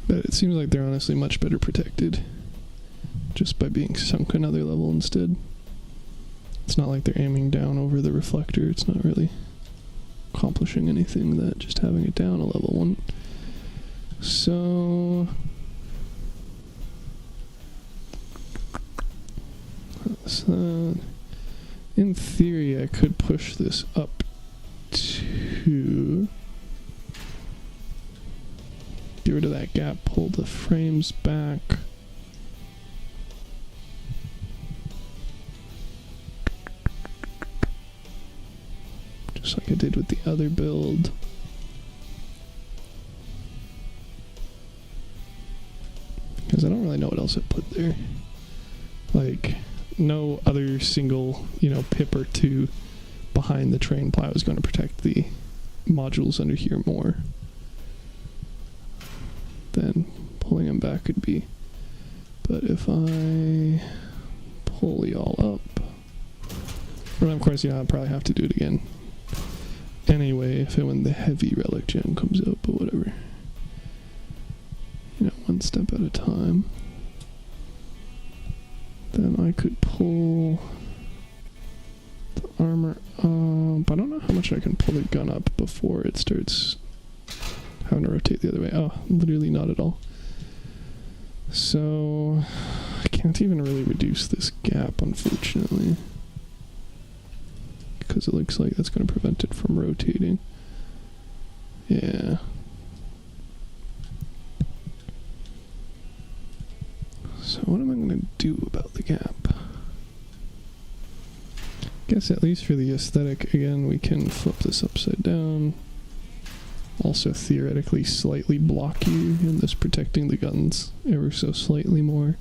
But it seems like they're honestly much better protected just by being sunk another level instead. It's not like they're aiming down over the reflector. It's not really accomplishing anything that just having it down a level wouldn't. So in theory I could push this up to get rid of that gap, pull the frames back. Just like I did with the other build. Because I don't really know what else I put there. Like, no other single, pip or 2 behind the train ply was going to protect the modules under here more. Then pulling them back could be. But if I pull y'all up, well, of course, I'll probably have to do it again anyway if and when the heavy relic gem comes out, but whatever. 1 step at a time. Then I could pull the armor up. I don't know how much I can pull the gun up before it starts having to rotate the other way. Oh, literally not at all. So I can't Can't even really reduce this gap, unfortunately, because it looks like that's going to prevent it from rotating. Yeah. So what am I going to do about the gap? Guess at least for the aesthetic, again, we can flip this upside down. Also theoretically slightly block you, and this protecting the guns ever so slightly more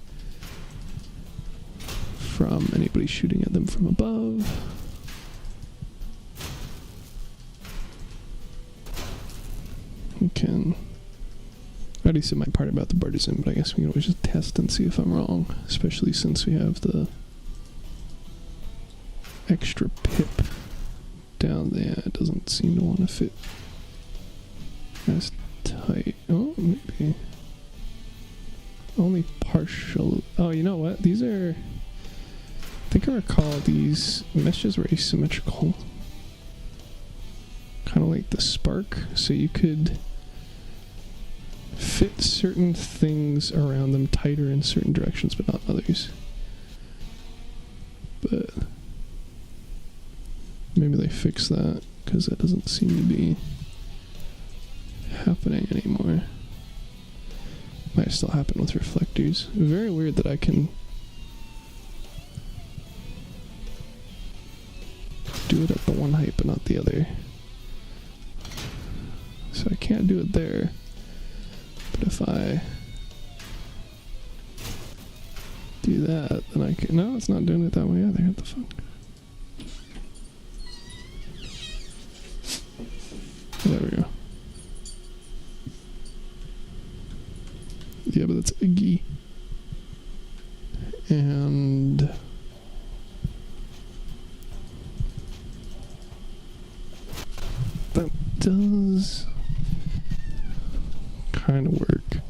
from anybody shooting at them from above. We can... I already said my part about the partisan, but I guess we can always just test and see if I'm wrong, especially since we have the extra pip down there. It doesn't seem to want to fit as tight. Oh, maybe. Only partial. Oh, you know what? These are... I think I recall these meshes were asymmetrical. Kind of like the spark, so you could fit certain things around them tighter in certain directions, but not others. But maybe they fixed that, because that doesn't seem to be happening anymore. Might still happen with reflectors. Very weird that I can do it at the one height but not the other. So I can't do it there. But if I do that, then I can... No, it's not doing it that way either. What the fuck? There we go. Yeah, but that's Iggy. And... that does kind of work.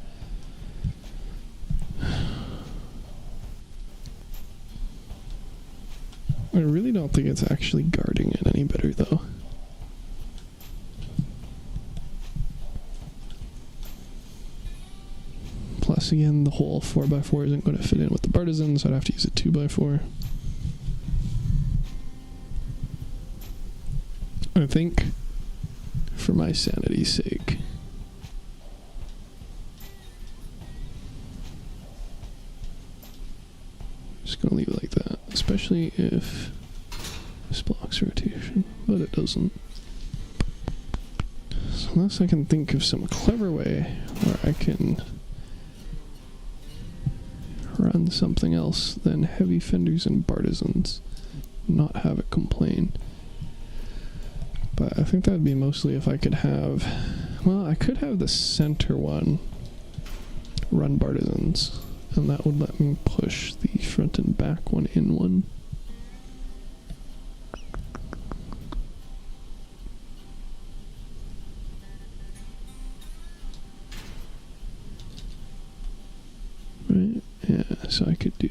I really don't think it's actually guarding it any better, though. Plus, again, the whole 4x4 isn't going to fit in with the partisan, so I'd have to use a 2x4. I think, for my sanity's sake, I'm just going to leave it like that, especially if this blocks rotation, but it doesn't. So unless I can think of some clever way where I can run something else than heavy fenders and partisans, not have it complain. But I think that would be mostly if I could have... Well, I could have the center one run partisans, and that would let me push the front and back one in one. Right? Yeah, so I could do...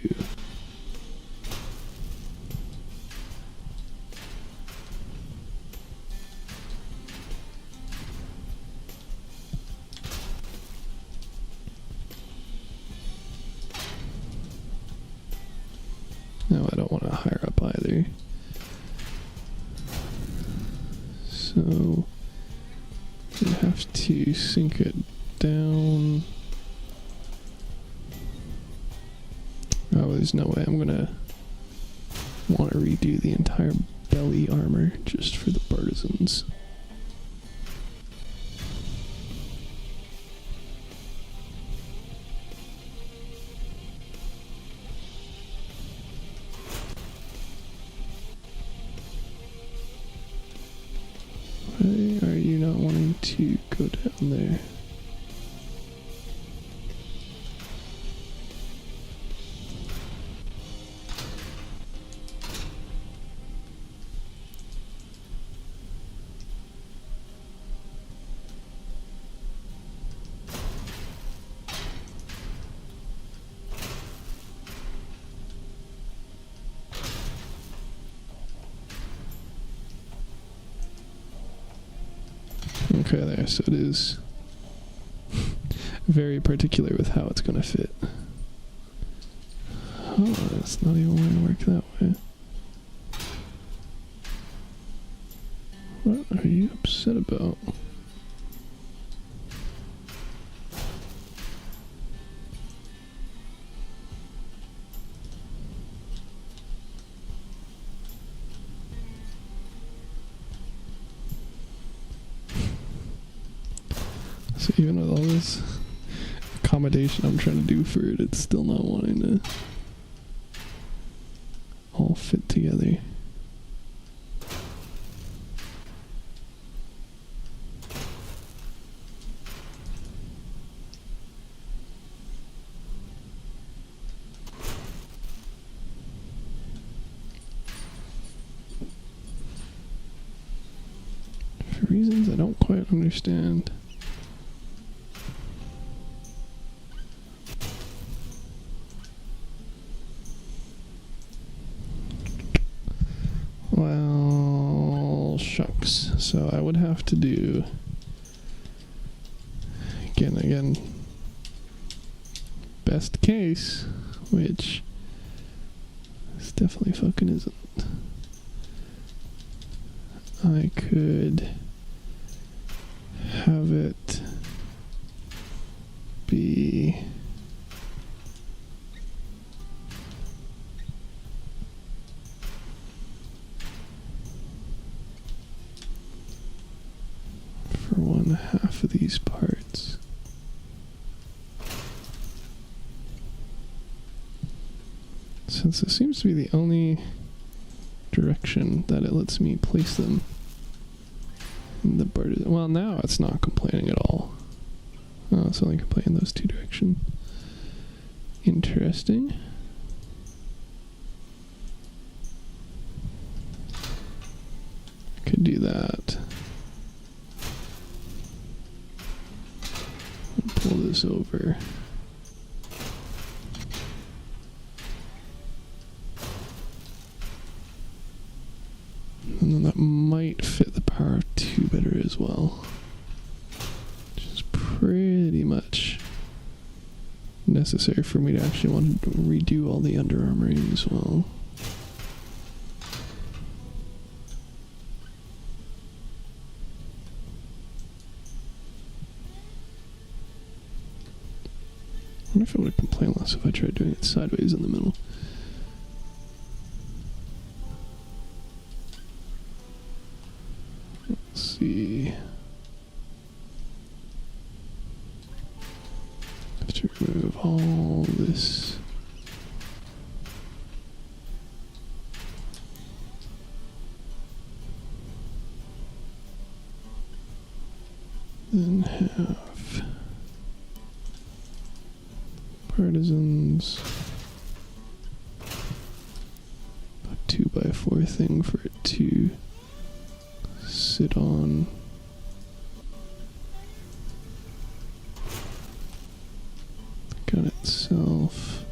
No, I don't want to higher up either. So you have to sink it down. Oh, there's no way I'm gonna want to redo the entire belly armor just for the partisans. Why are you not wanting to go down there? Okay, there, so it is very particular with how it's going to fit. Oh, it's not even going to work that way. What are you upset about? So even with all this accommodation I'm trying to do for it, it's still not wanting to all fit together. For reasons I don't quite understand. Well, shucks. So I would have to do again best case, which this definitely fucking isn't. I could have it be for 1/2 of these parts. Since this seems to be the only direction that it lets me place them in the bird. Well, now it's not complaining at all. Oh, it's only complaining those two directions. Interesting. Could do that. And pull this over. And then that might fit the power of 2 better as well. Which is pretty much necessary for me to actually want to redo all the under armoring as well. I wonder if it would complain less if I tried doing it sideways in the middle. Let's see. I have to remove all this. Then have partisans. A 2x4 thing for it to sit on. The gun itself.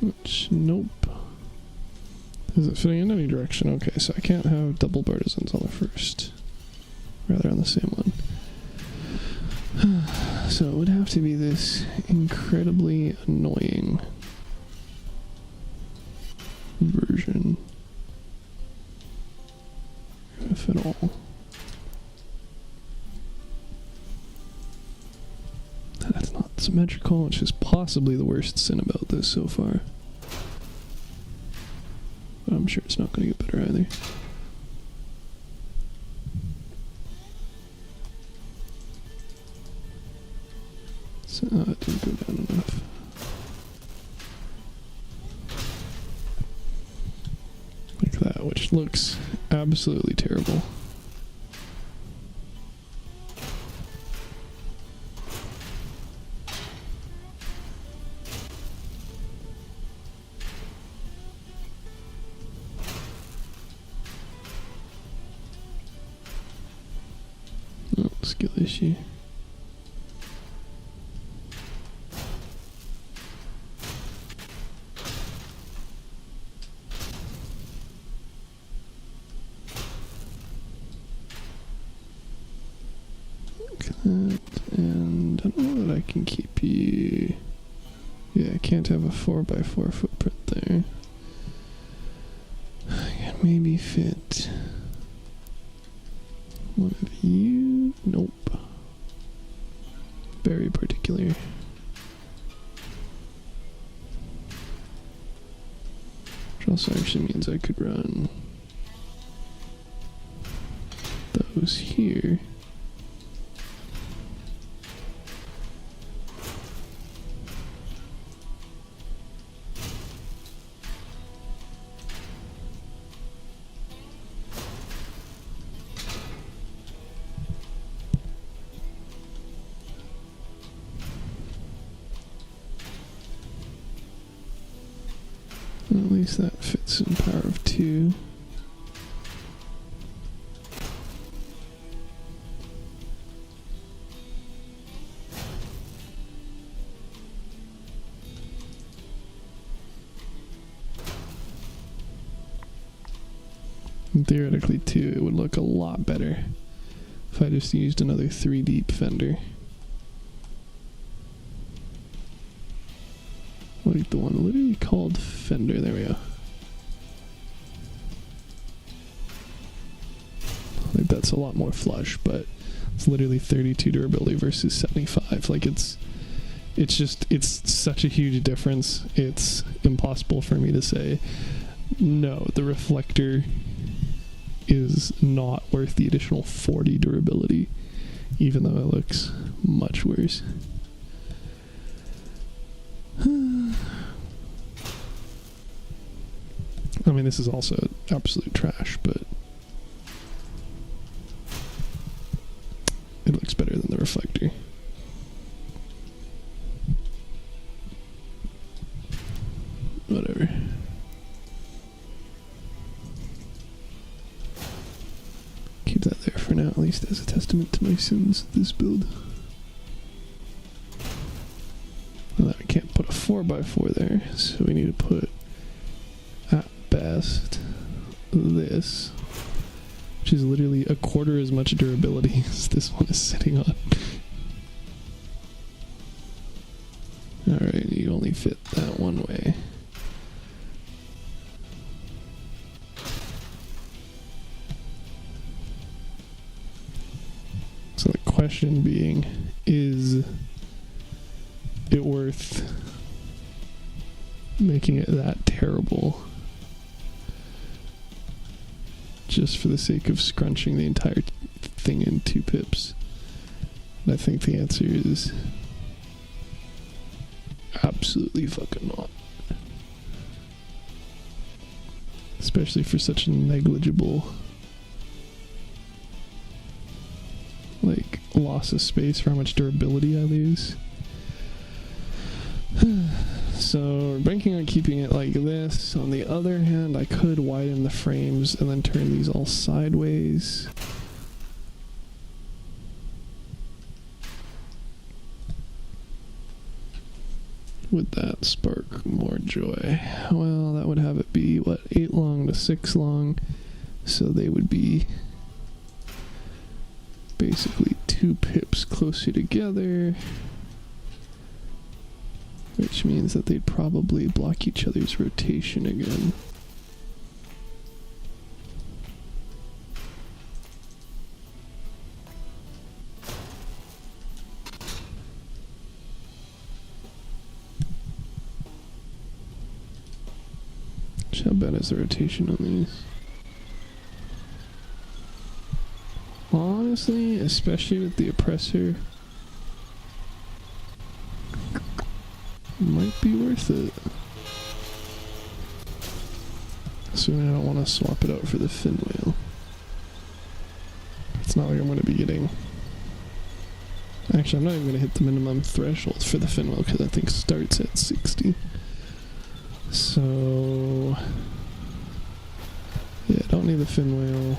Which, nope. Is it fitting in any direction? Okay, so I can't have double partisans on the first. Rather on the same one. So it would have to be this incredibly annoying version. If at all. That's not symmetrical, which is possibly the worst sin about this so far. But I'm sure it's not going to get better either. So it didn't go down enough. Like that, which looks absolutely terrible. Oh, skill issue. That, and I don't know that I can keep you. Yeah, I can't have a 4x4 footprint there. I can maybe fit one of you. Nope. Very particular. Which also actually means I could run those here. At least that fits in power of 2. And theoretically, too, it would look a lot better if I just used another 3 deep fender. Like the one literally called fender. There we go. Like that's a lot more flush, but it's literally 32 durability versus 75. Like it's such a huge difference. It's impossible for me to say no, the reflector is not worth the additional 40 durability, even though it looks much worse. I mean, this is also absolute trash, but it looks better than the reflector. Whatever. Keep that there for now, at least as a testament to my sins, this build. Well, I can't put a 4x4 there, so we need to put, at best, this, which is literally a quarter as much durability as this one is sitting on. Alright, you only fit that one way. So the question being, is it worth making it that terrible just for the sake of scrunching the entire thing in 2 pips? And I think the answer is absolutely fucking not. Especially for such a negligible like loss of space for how much durability I lose. So we're banking on keeping it like this. On the other hand, I could widen the frames and then turn these all sideways. Would that spark more joy? Well, that would have it be, what, 8 long to 6 long. So they would be basically 2 pips closer together. Which means that they'd probably block each other's rotation again. How bad is the rotation on these? Honestly, especially with the oppressor, might be worth it. Assuming I don't want to swap it out for the fin wheel. It's not like I'm going to be getting... Actually, I'm not even going to hit the minimum threshold for the fin wheel because I think it starts at 60. So... yeah, I don't need the fin wheel.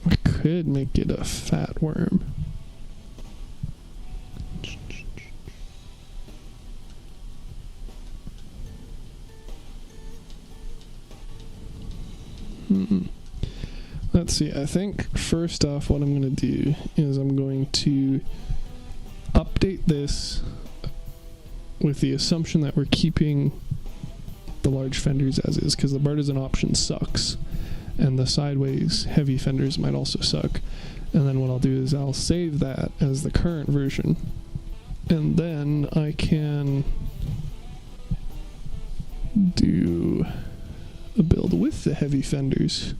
I could make it a fat worm. Let's see, I think first off what I'm going to do is I'm going to update this with the assumption that we're keeping the large fenders as is, because the partisan option sucks, and the sideways heavy fenders might also suck. And then what I'll do is I'll save that as the current version, and then I can do a build with the heavy fenders,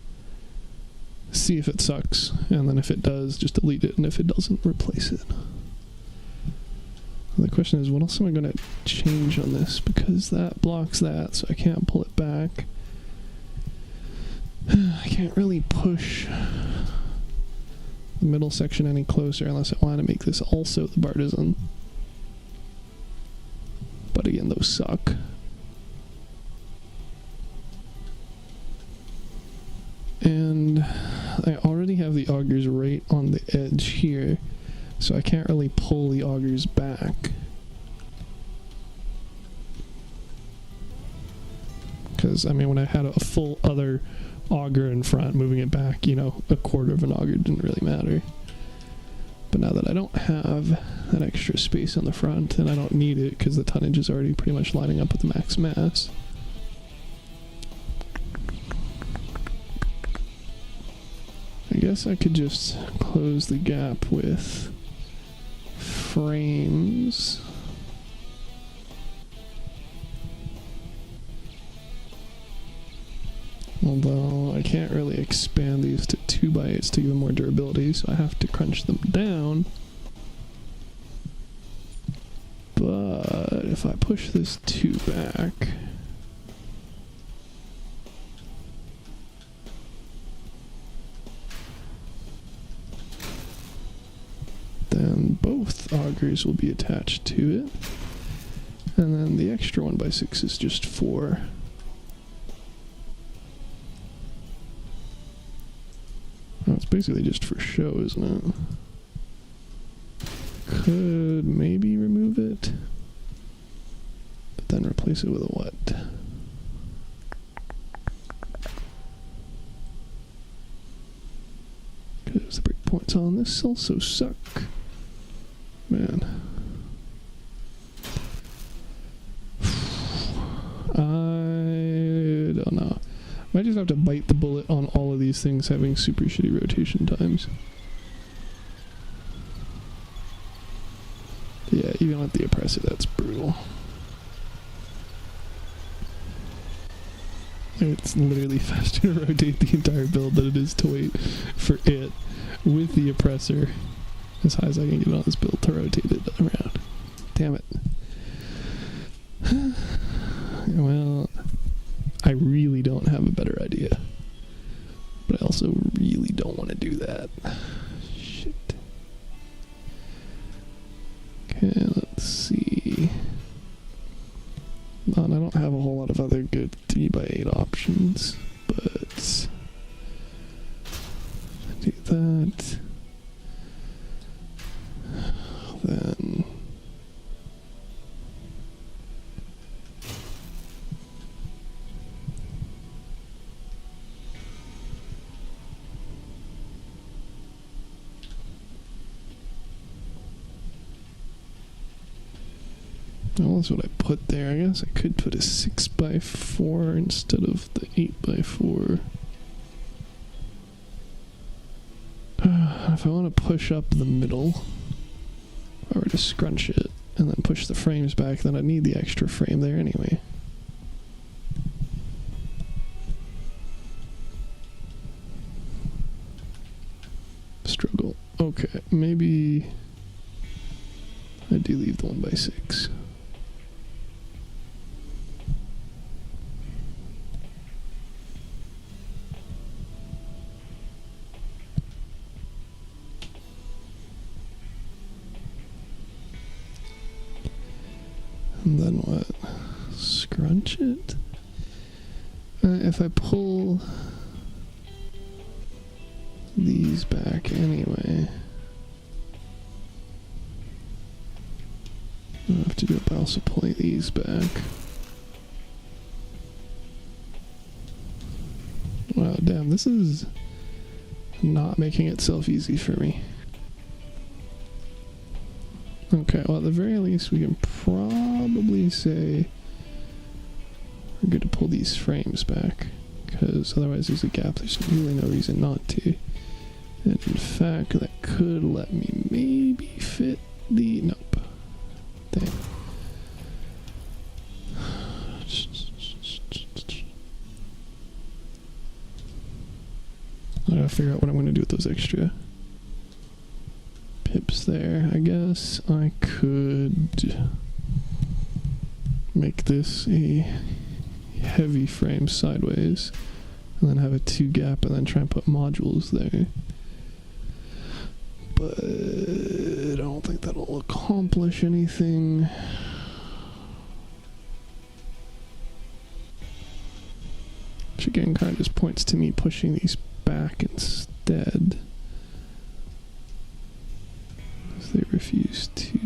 see if it sucks, and then if it does, just delete it, and if it doesn't, replace it. The question is, what else am I going to change on this? Because that blocks that, so I can't pull it back. I can't really push the middle section any closer unless I want to make this also the partisan. But again, those suck. And I already have the augers right on the edge here, so I can't really pull the augers back. Because, I mean, when I had a full other auger in front, moving it back, you know, a quarter of an auger didn't really matter. But now that I don't have that extra space on the front, and I don't need it because the tonnage is already pretty much lining up with the max mass, I guess I could just close the gap with frames. Although I can't really expand these to 2x8s to give them more durability, so I have to crunch them down. But if I push this 2 back, then both augers will be attached to it, and then the extra 1x6 is just 4. Oh, it's basically just for show, isn't it? Could maybe remove it, but then replace it with a what? Because the breakpoints on this also suck. Man. I don't know. I might just have to bite the bullet on all of these things having super shitty rotation times. Yeah, even with the oppressor, that's brutal. It's literally faster to rotate the entire build than it is to wait for it with the oppressor as high as I can get on this build to rotate it around. Damn it. Well, I really don't have a better idea. But I also really don't want to do that. Shit. Okay, let's see. I don't have a whole lot of other good 3x8 options, but do that. Then well, that's what I put there. I guess I could put a 6x4 instead of the 8x4. If I want to push up the middle, if I were to scrunch it and then push the frames back, then I need the extra frame there anyway. Struggle. Okay, maybe I do leave the 1x6. And then what? Scrunch it? If I pull these back anyway, I have to do it by also pulling these back. Wow, damn, this is not making itself easy for me. Okay, well at the very least we can probably say we're good to pull these frames back, because otherwise there's a gap, there's really no reason not to. And in fact, that could let me maybe fit the... nope. Dang. I gotta figure out what I'm going to do with those extra pips there. I guess I could make this a heavy frame sideways and then have a 2 gap and then try and put modules there. But I don't think that'll accomplish anything. Which again kind of just points to me pushing these back instead, as they refuse to.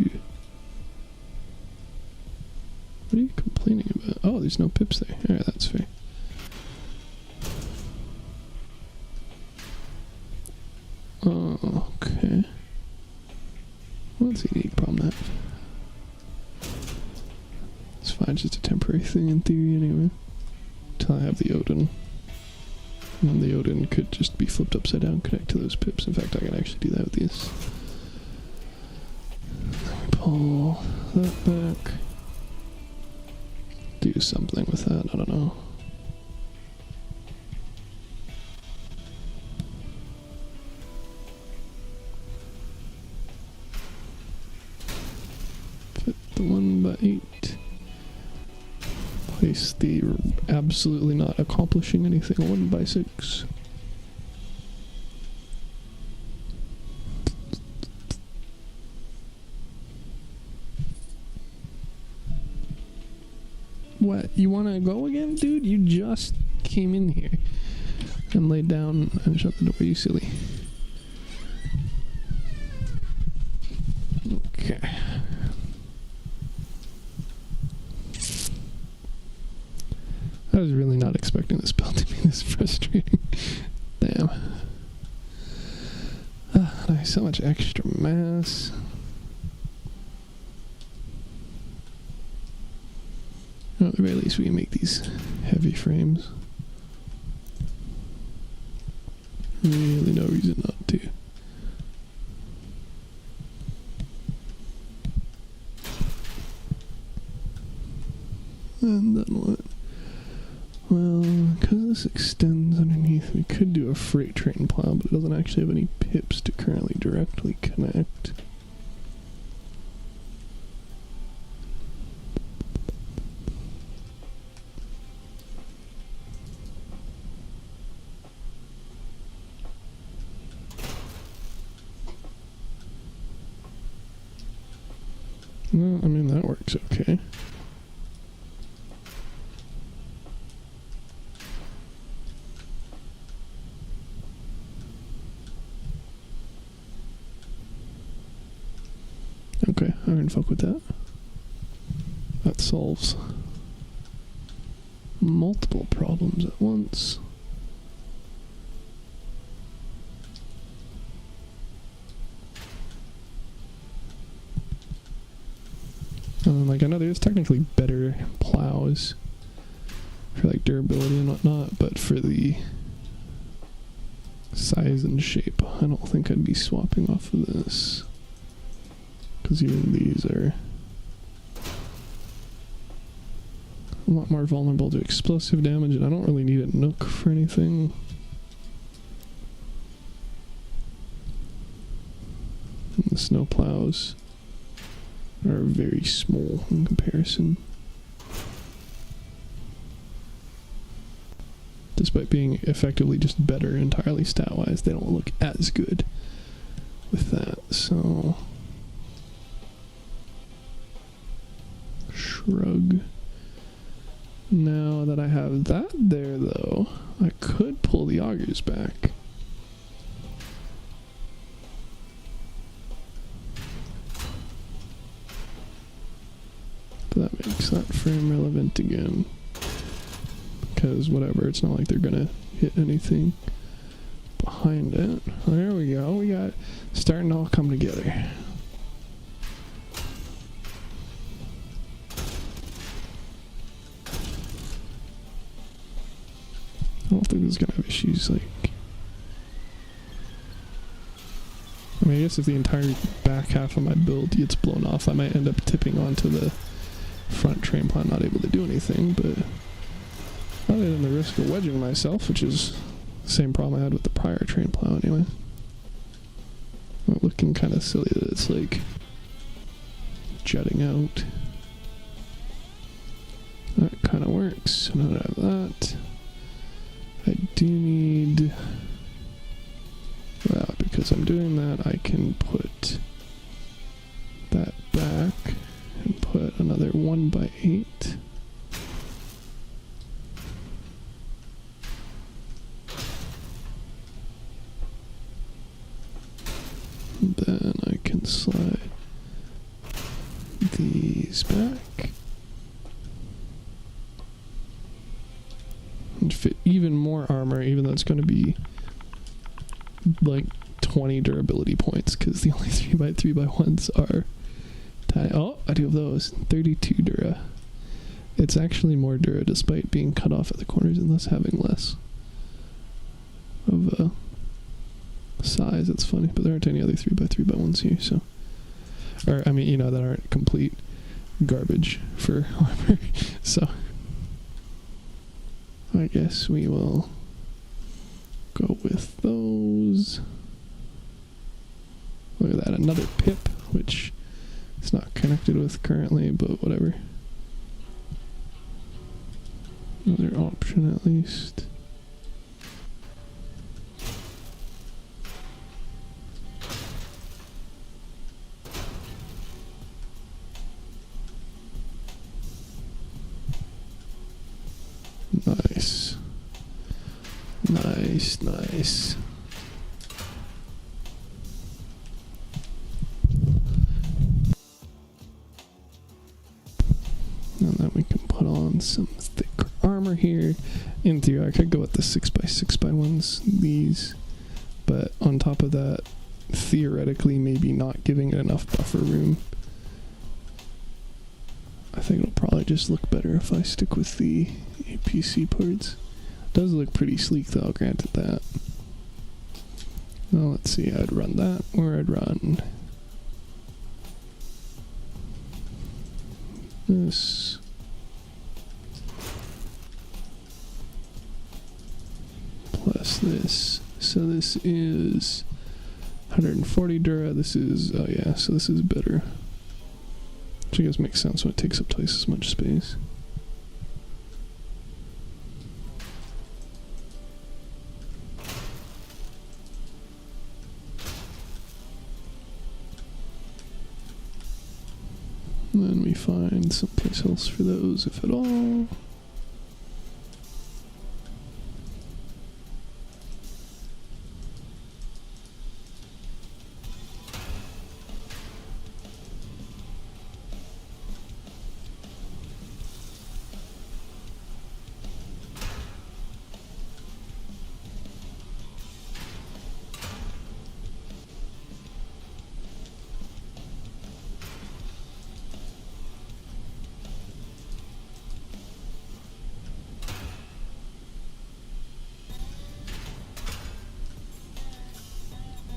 What are you complaining about? Oh, there's no pips there. Alright, that's fair. Oh, okay. Well, that's a unique problem to have. It's fine, just a temporary thing in theory anyway. Until I have the Odin. And then the Odin could just be flipped upside down, connect to those pips. In fact, I can actually do that with these. Pull that back. Do something with that, I don't know. Fit the 1x8. Place the absolutely not accomplishing anything 1x6. What? You want to go again, dude? You just came in here and laid down and shut the door, you silly. Okay. I was really not expecting this build to be this frustrating. Damn. Nice, so much extra mass. Well, at the very least we can make these heavy frames. Really no reason not to. And then what? Well, because this extends underneath, we could do a freight train plow, but it doesn't actually have any pips to currently directly connect. Well, I mean, that works okay. Okay, I can fuck with that. That solves multiple problems at once. Like, I know there's technically better plows for like durability and whatnot, but for the size and shape, I don't think I'd be swapping off of this. Because even these are a lot more vulnerable to explosive damage, and I don't really need a nook for anything. And the snow plows are very small in comparison. Despite being effectively just better entirely stat-wise, they don't look as good with that, so... Shrug. Now that I have that there, though, I could pull the augers back. But that makes that frame relevant again. Because whatever, it's not like they're gonna hit anything behind it. There we go, we got starting to all come together. don't think it's gonna have issues like... I mean, I guess if the entire back half of my build gets blown off, I might end up tipping onto the front train plow, not able to do anything, but other than the risk of wedging myself, which is the same problem I had with the prior train plow anyway. Looking kind of silly that it's like jutting out. That kind of works. So now that I have that, I do need... Well, because I'm doing that, I can put that back and put another 1x8. And then I can slide these back and fit even more armor, even though it's going to be like 20 durability points, because the only 3x3x1s are tiny. Oh, I do have those. 32 dura. It's actually more dura despite being cut off at the corners and thus having less of a size. It's funny, but there aren't any other 3x3x1s here, so... Or, I mean, you know, that aren't complete garbage for armor, so... I guess we will go with those. Look at that, another pip, which it's not connected with currently, but whatever. Another option at least. Nice. Nice, nice. And then we can put on some thicker armor here. In theory, I could go with the 6x6x1s, these. But on top of that, theoretically, maybe not giving it enough buffer room. I think it'll probably just look better if I stick with the APC parts. It does look pretty sleek though, granted that. Well, let's see, I'd run that, or I'd run this. Plus this. So this is 140 dura, this is, oh yeah, so this is better. Which I guess makes sense when it takes up twice as much space. And then we find someplace else for those, if at all.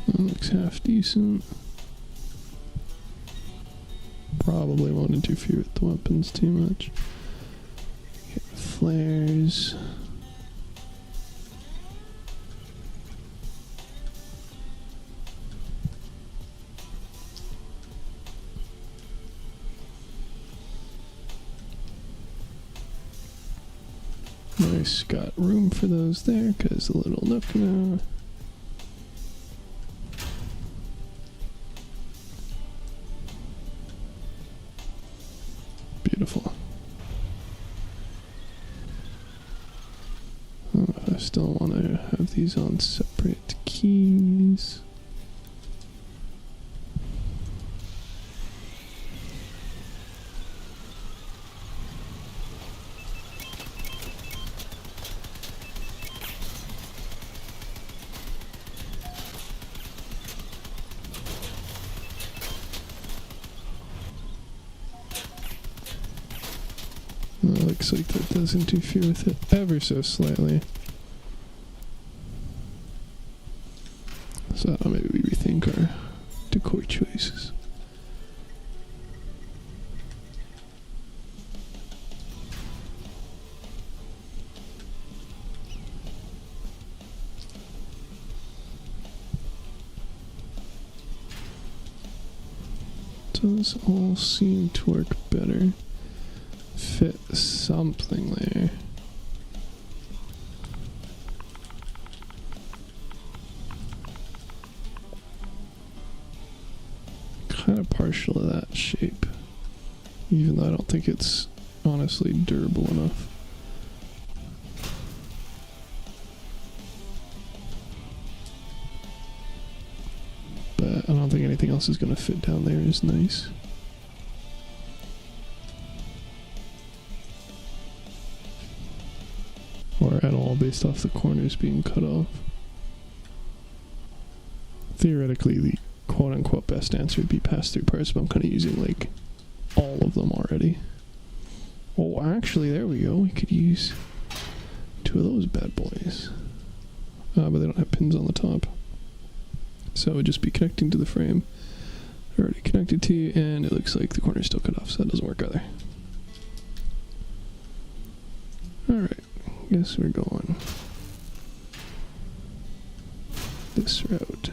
That looks half decent. Probably won't interfere with the weapons too much. Get flares. Nice, got room for those there, because a little nook now. Beautiful. I don't know if I still want to have these on separate keys. Looks like that does interfere with it ever so slightly. Those all seem to work better. Fit something there. Kind of partial to that shape, even though I don't think it's honestly durable enough. But I don't think anything else is going to fit down there as nice. Or at all, based off the corners being cut off. Theoretically, the quote-unquote best answer would be pass-through parts, but I'm kind of using, like, all of them already. Oh, actually, there we go. We could use 2 of those bad boys. But they don't have pins on the top. So it would just be connecting to the frame. Already connected to, and it looks like the corner's still cut off, so that doesn't work either. Alright, guess we're going this route.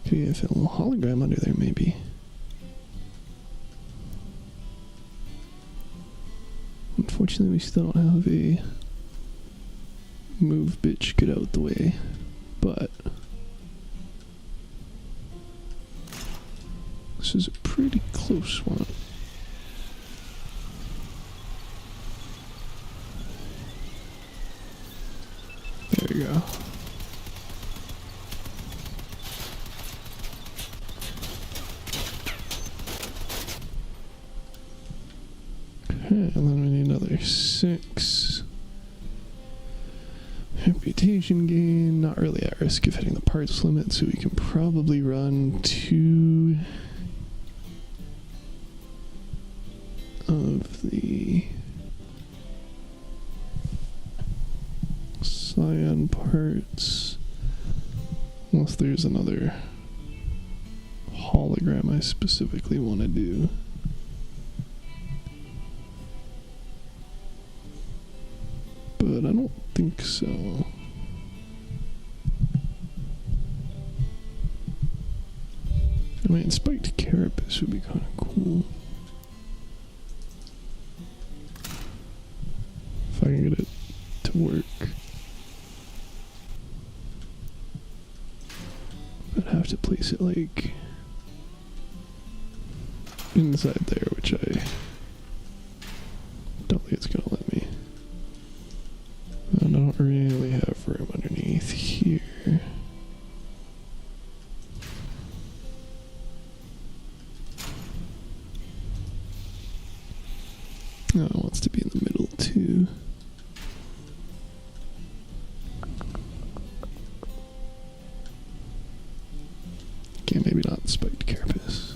Could even fit a little hologram under there, maybe. Unfortunately, we still don't have a move bitch get out the way, but this is a pretty close one. There you go. Okay, and then we need another 6. Reputation gain, not really at risk of hitting the parts limit, so we can probably run 2 of the cyan parts, unless there's another hologram I specifically want to do. But I don't think so. I mean, spiked carapace would be kind of cool. If I can get it to work. I'd have to place it like inside there, which I don't think it's gonna let me. And I don't really have room underneath here. Oh, it wants to be in the middle too. Okay, maybe not spiked carapace.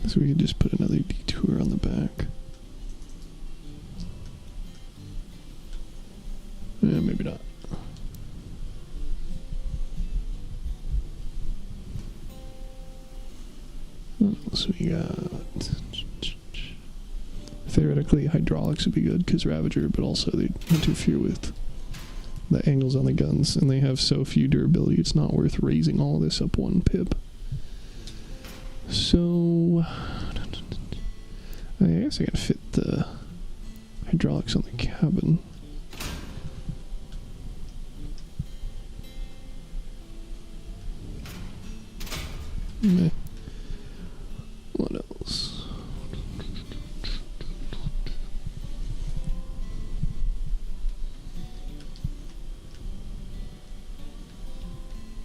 So we could just put another detour on the back. Yeah, maybe not. What else we got? Theoretically, hydraulics would be good because Ravager, but also they interfere with the angles on the guns, and they have so few durability, it's not worth raising all of this up 1 pip. So, I guess I can fit the hydraulics on the cabin. Meh. What else?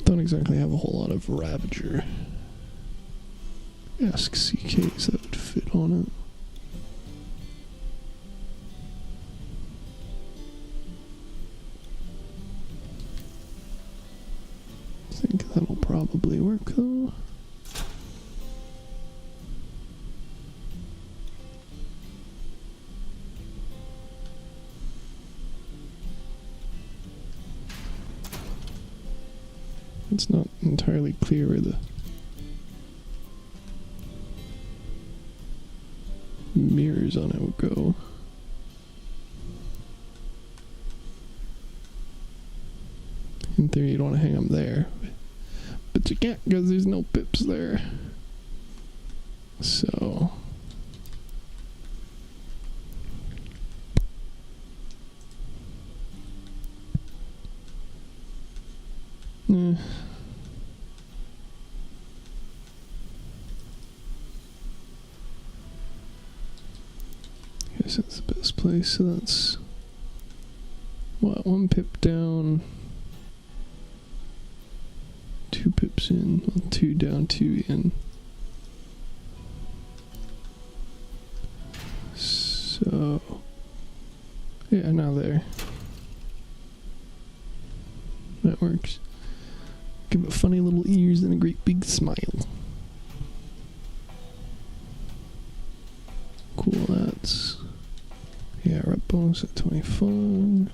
Don't exactly have a whole lot of Ravager. Ask CKs that would fit on it. I think that'll probably work though. It's not entirely clear where the mirrors on it would go. In theory, you'd want to hang them there. But you can't because there's no pips there. So... guess that's the best place, so that's... what, 1 pip down... 2 pips in, well, 2 down, 2 in. So... yeah, now there. That works. Give it funny little ears and a great big smile. Cool, that's... yeah, rep bonus at 25.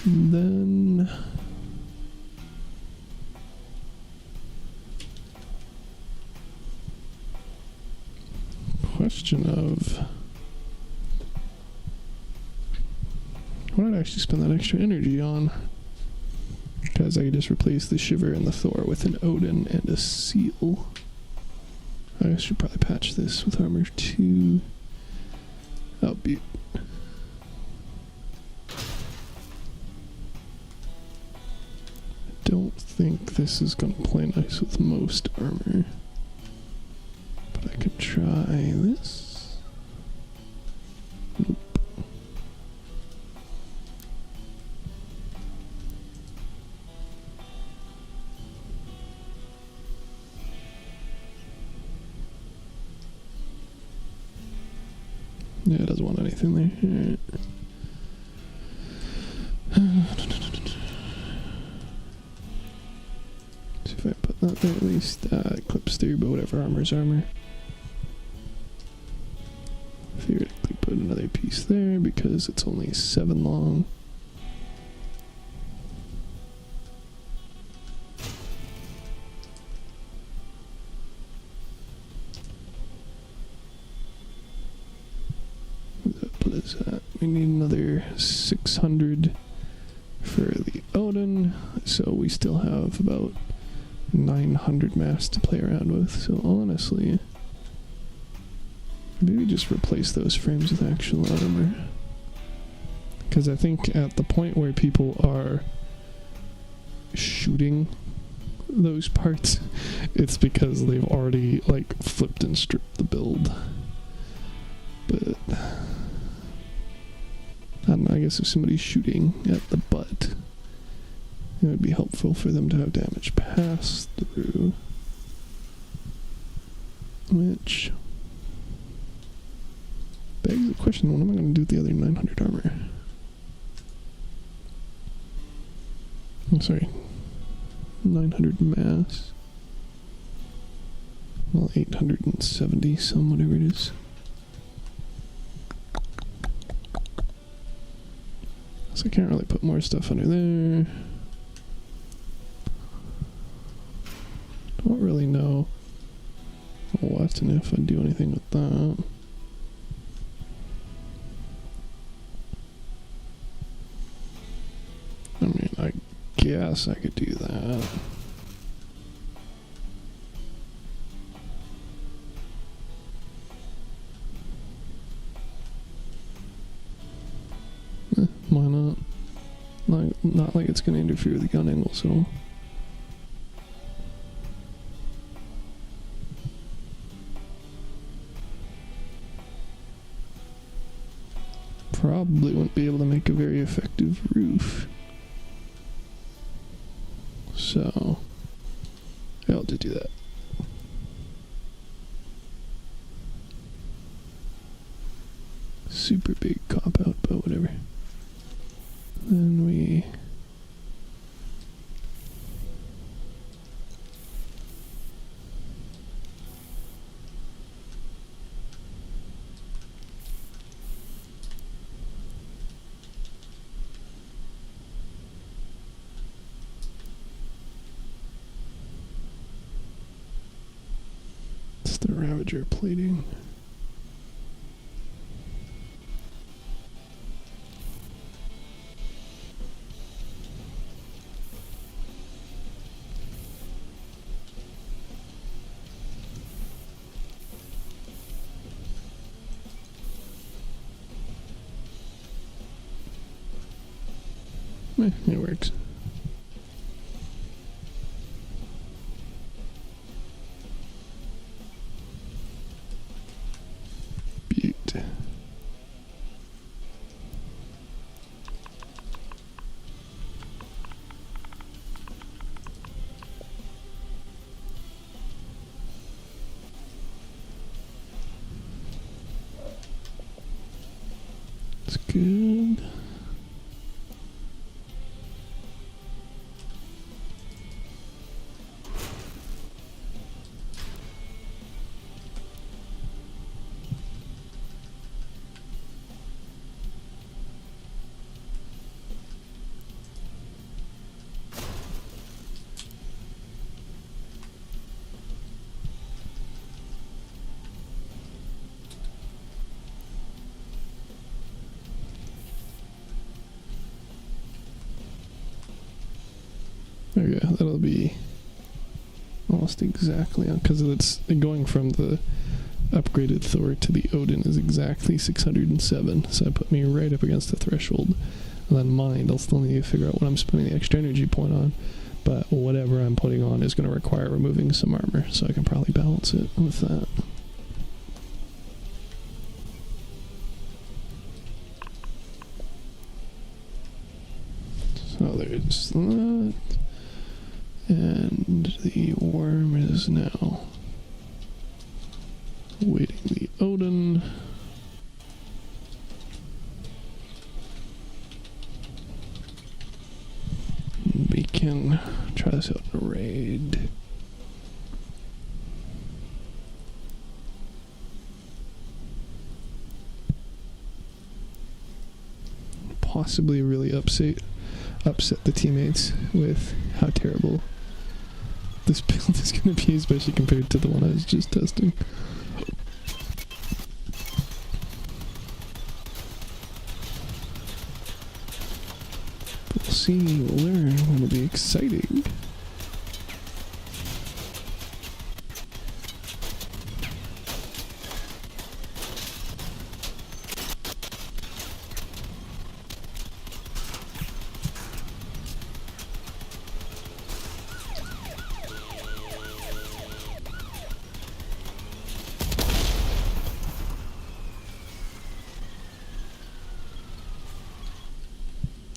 And then... question of... what I'd actually spend that extra energy on, because I could just replace the Shiver and the Thor with an Odin and a Seal. I should probably patch this with armor 2. Oh, beaut. Don't think this is going to play nice with most armor, but I could try this. Nope. Yeah, it doesn't want anything there. Alright. See if I put that there at least. Clips through, but whatever, armor's armor. Theoretically put another piece there because it's only 7 long. What is that? We need another 600 for the Odin, so we still have about 900 mass to play around with. So honestly, maybe just replace those frames with actual armor, because I think at the point where people are shooting those parts, it's because they've already like flipped and stripped the build. But I don't know, I guess if somebody's shooting at the butt, it would be helpful for them to have damage pass through. Which begs the question, what am I going to do with the other 900 armor? I'm sorry, 900 mass. Well, 870 some, whatever it is. So I can't really put more stuff under there. Don't really know what and if I'd do anything with that. I mean, I guess I could do that. Why not? Not like it's going to interfere with the gun angle, so... probably wouldn't be able to make a very effective roof. So... yeah, I'll just do that. Super big cop-out, but whatever. Then we... it's the Ravager plating. It works. Beaut. It's good. There we go. That'll be almost exactly on, because it's going from the upgraded Thor to the Odin is exactly 607. So that put me right up against the threshold. And then mind, I'll still need to figure out what I'm spending the extra energy point on. But whatever I'm putting on is going to require removing some armor, so I can probably balance it with that. So there's that. And the worm is now waiting the Odin. We can try this out in a raid. Possibly really upset the teammates with how terrible this build is going to be, especially compared to the one I was just testing. We'll see, we'll learn, it'll be exciting.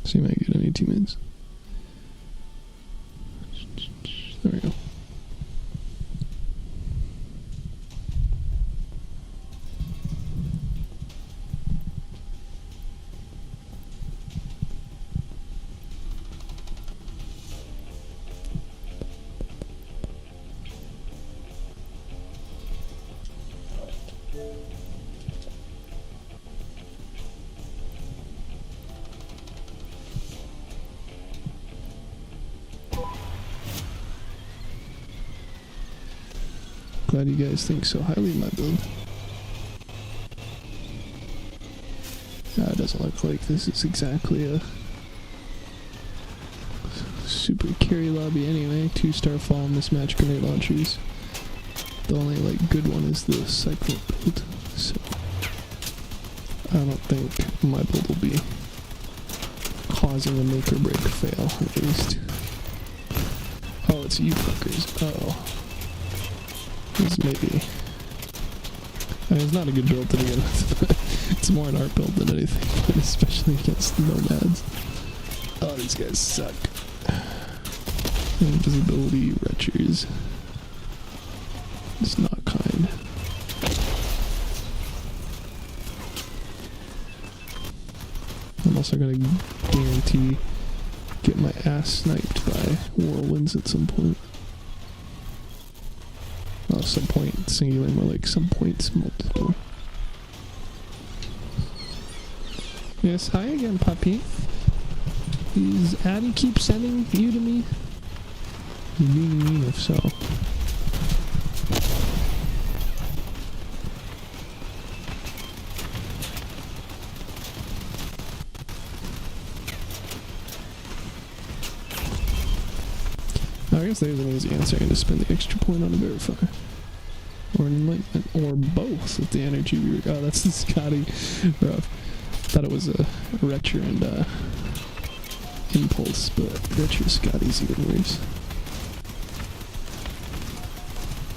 See if I get any teammates. There we go. Glad you guys think so highly of my build. It doesn't look like this is exactly a super carry lobby anyway. 2-star fall mismatch grenade launchers. The only like good one is the cyclone build, so I don't think my build will be causing a make or break fail, at least. Oh, it's you fuckers. Oh. This maybe. I mean, it's not a good build to begin with, but it's more an art build than anything, especially against nomads. Oh, these guys suck. Invisibility retchers. It's not kind. I'm also gonna guarantee get my ass sniped by whirlwinds at some point. Well, some point singular, more like some points multiple. Yes, hi again, puppy. Does Addy keep sending you to me? You're being mean if so. I guess there's an easy answer. I can just spend the extra point on a verifier. Or enlightenment. Or both with the energy we were. Oh, that's the Scotty rough. Thought it was a retcher and impulse, but retro Scotty's even worse.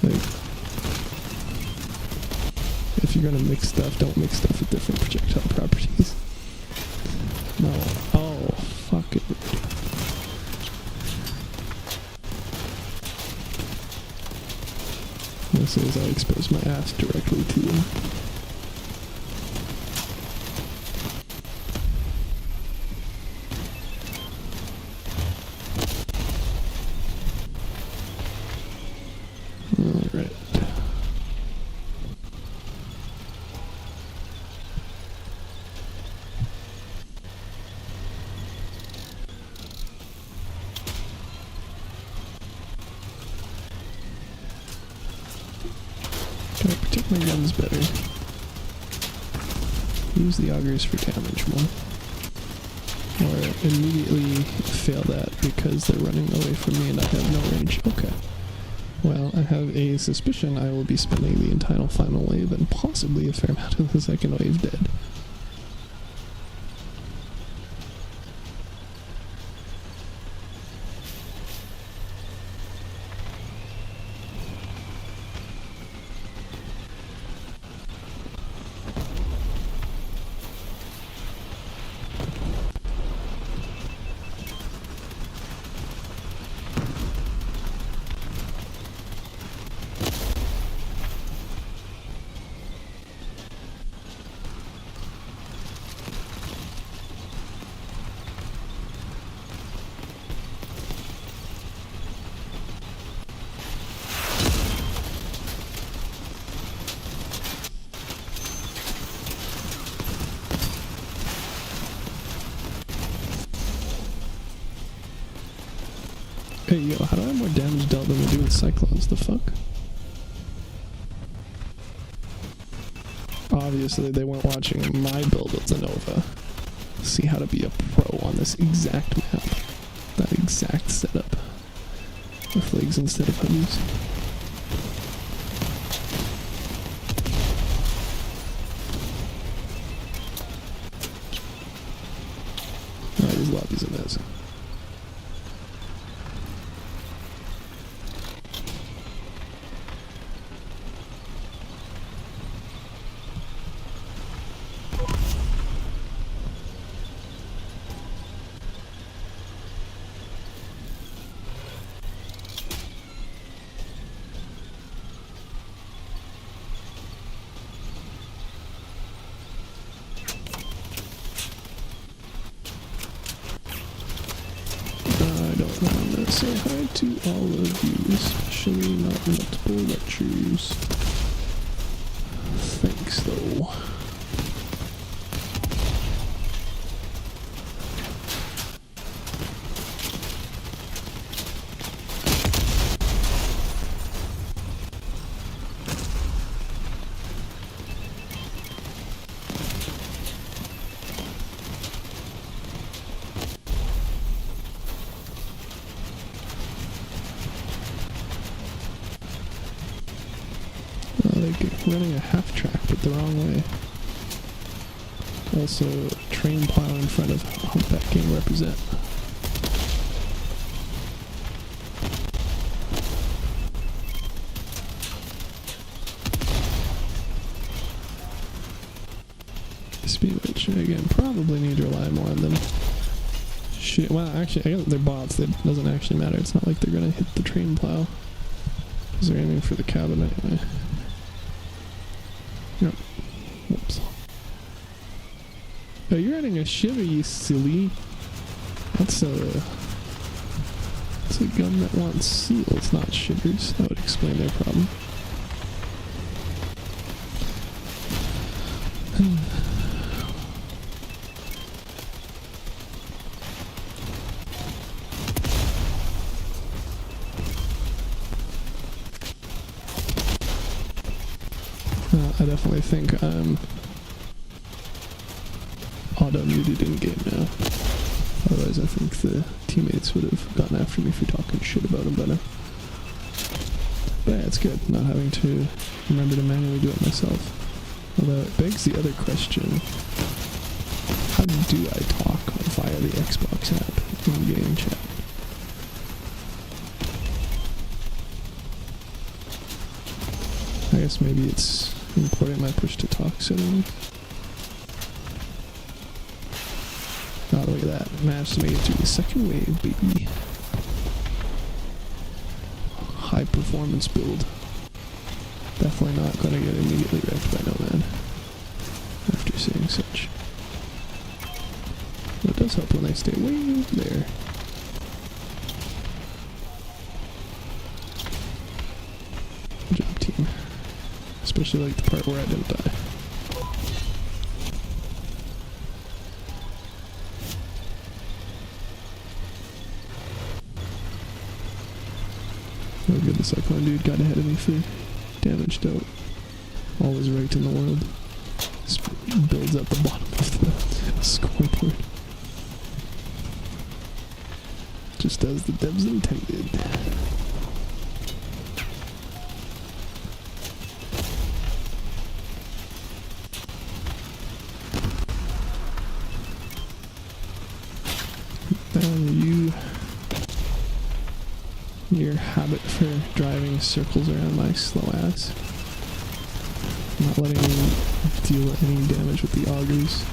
Like, if you're gonna mix stuff, don't mix stuff with different projectile properties. No. Oh, fuck it. This is I expose my ass directly to them. Alright. Gotta protect my guns better. Use the augers for damage more. Or immediately fail that because they're running away from me and I have no range. Okay. Well, I have a suspicion I will be spending the entire final wave and possibly a fair amount of the second wave dead. Hey yo, how do I have more damage dealt than we do with Cyclones? The fuck? Obviously they weren't watching my build with the Nova. See how to be a pro on this exact map. That exact setup. With legs instead of honeys. Alright, these lobbies a mess. Say hi to all of you, especially not multiple lectures. Thanks though. Like running a half track but the wrong way. Also, train plow in front of humpbacking represent. Speed which again probably need to rely more on them. Shit, well actually I guess they're bots, it doesn't actually matter. It's not like they're gonna hit the train plow. Because they're aiming for the cabin anyway. Yep. Whoops. Oh, you're running a shiver, you silly. That's a gun that wants seals, not shivers. That would explain their problem. I definitely think I'm auto-muted in-game now. Otherwise I think the teammates would have gotten after me for talking shit about them by now. But yeah, it's good not having to remember to manually do it myself. Although it begs the other question, how do I talk via the Xbox app? in game chat. I guess maybe it's important my push to talk setting. Oh, look at that. Managed to make it through the second wave, baby. High performance build. Definitely not gonna get immediately wrecked by no man after saying such. But it does help when I stay way over there. Good job, team. Especially like the part where I didn't die. Oh good, the Cyclone dude got ahead of me for damaged out. Always right in the world. Just builds at the bottom of the scoreboard. Just as the devs intended. Your habit for driving circles around my slow ass. Not letting me deal any damage with the augers.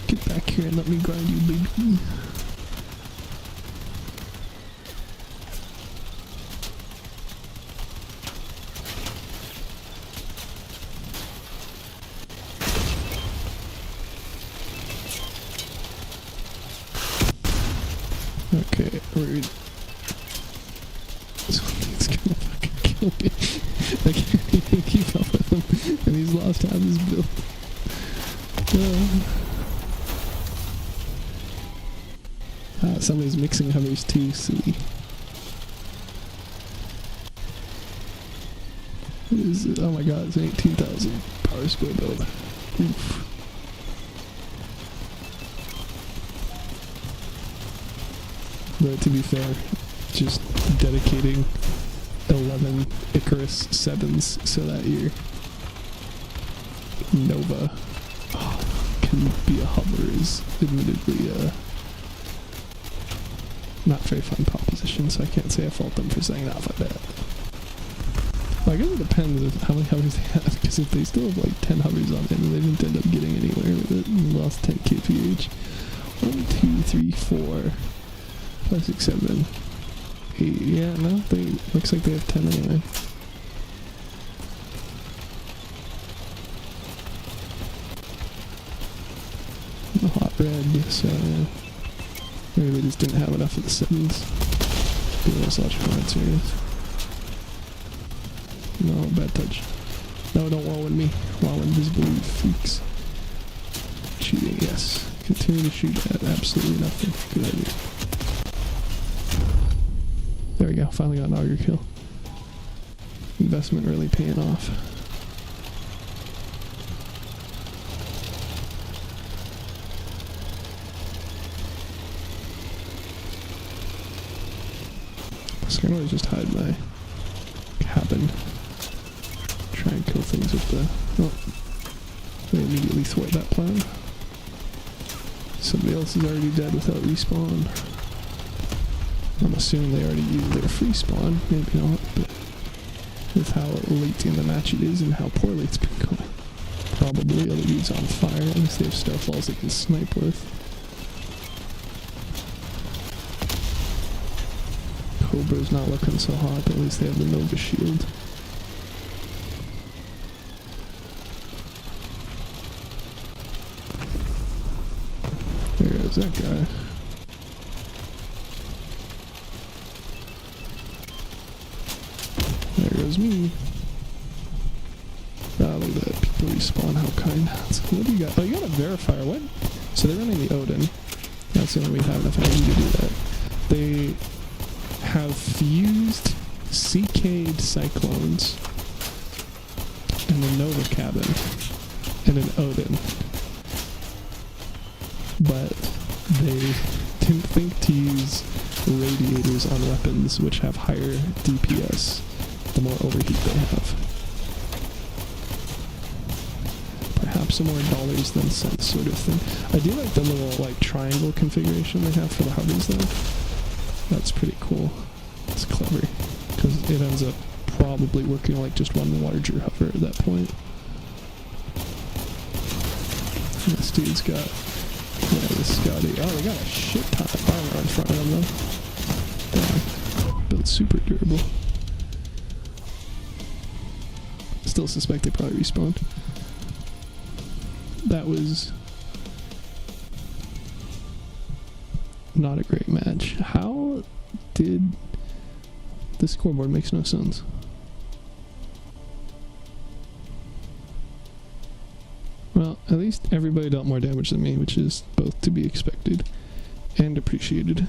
Get back here and let me grind you, baby. Okay, rude. Something's gonna fucking kill me. I can't even keep up with him, and he's lost half his build. Somebody's mixing hovers too, silly. What is it? Oh my god, it's an 18,000 power score build. Oof. But to be fair, just dedicating 11 Icarus 7s so that your Nova can be a hover is admittedly not very fun proposition, so I can't say I fault them for saying that like that. Well, I guess it depends of how many hovers they have, because if they still have like 10 hovers on it and they didn't end up getting anywhere with it and lost 10 kph. 1, 2, 3, 4, 5, 6, 7, 8. Yeah, no, they looks like they have 10 anyway. The hot red, so yeah. Maybe they just didn't have enough of the 7s. Be less logical answers. No, bad touch. No, don't wall in me. Wall invisible, you freaks. Shooting, yes. Continue to shoot at absolutely nothing. Good idea. There we go, finally got an auger kill. Investment really paying off. So I can always just hide my cabin. Try and kill things with the... Oh. They immediately thwart that plan. Somebody else is already dead without respawn. I'm assuming they already used their free spawn. Maybe not, but with how late in the match it is and how poorly it's been going. Probably other dudes on fire, unless they have starfalls they can snipe with. Cobra's not looking so hot, but at least they have the Nova shield. There goes that guy. There goes me. Ah, look at that. People respawn, how kind. So what do you got? Oh, you got a verifier. What? So they're running the Odin. That's the only way we have enough energy to do that. They have fused CK'd Cyclones and a Nova cabin and an Odin. But they didn't think to use radiators on weapons which have higher DPS the more overheat they have. up some more dollars than cents sort of thing. I do like the little like triangle configuration they have for the hovers though. That's pretty cool. It's clever because it ends up probably working like just one larger hover at that point. This dude's got, yeah, this Scotty. Oh, they got a shit ton of armor in front of them though. Damn. Built super durable. Still suspect they probably respawned. That was not a great match. How did the scoreboard makes no sense? Well, at least everybody dealt more damage than me, which is both to be expected and appreciated.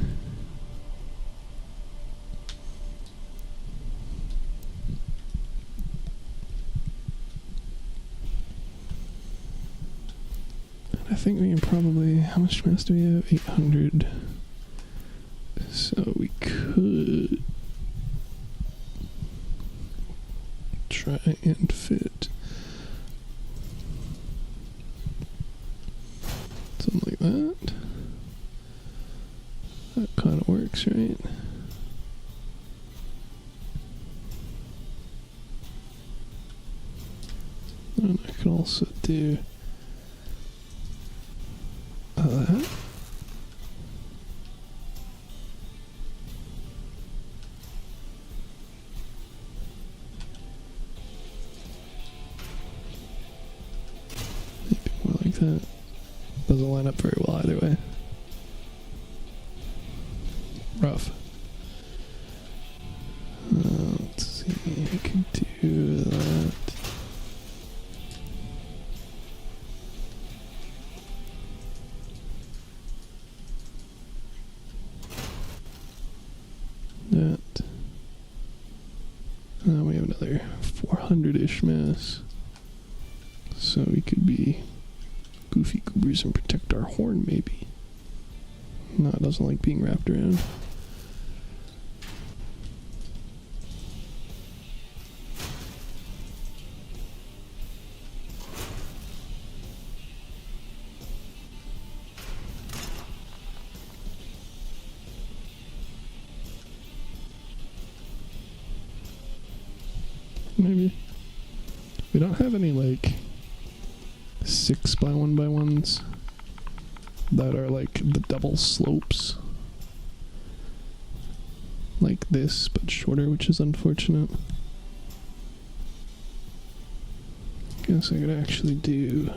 And I think we can probably... How much mass do we have? 800. So we could try and fit something like that. That kind of works, right? And I can also do that. Maybe more like that. Doesn't line up very well either way. Rough. Let's see, I can do that. That. Now we have another 400-ish mass. So we could be goofy goobers and protect our horn, maybe. No, it doesn't like being wrapped around. Maybe. We don't have any, like, 6x1x1s that are like the double slopes like this but shorter, which is unfortunate. Guess I could actually do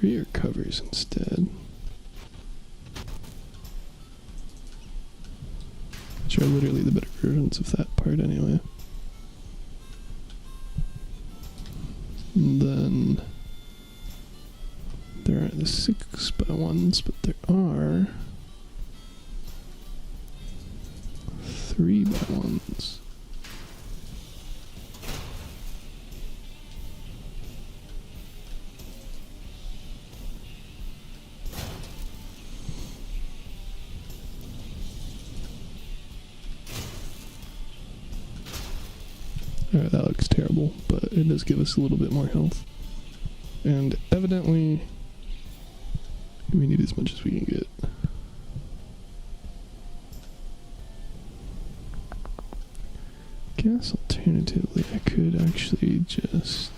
rear covers instead, which are literally the better versions of that part anyway. Then there aren't the 6x1s, but there are 3x1s. Alright, that looks terrible, but it does give us a little bit more health. And evidently, we need as much as we can get. Guess alternatively, I could actually just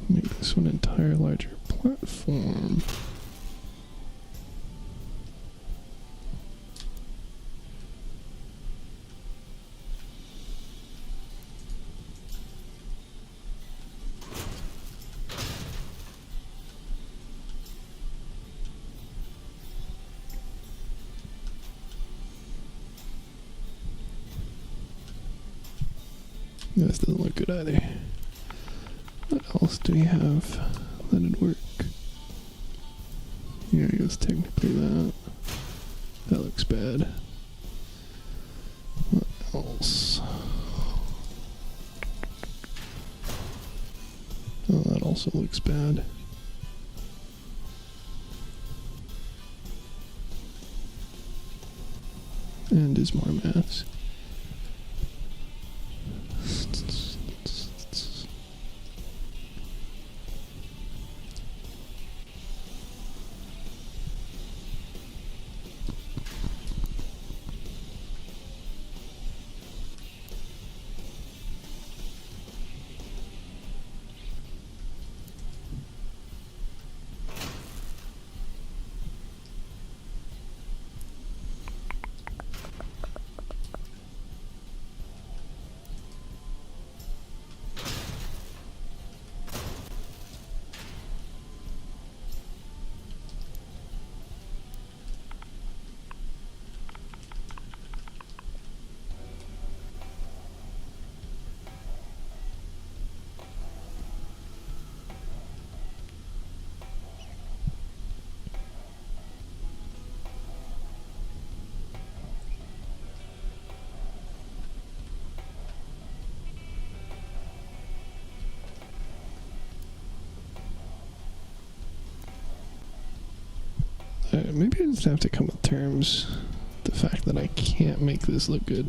make this one entire larger platform. This doesn't look good either. What else do we have that'd work? Yeah, I guess technically that. That looks bad. What else? Oh, that also looks bad. And is more mass. maybe I just have to come with terms the fact that I can't make this look good.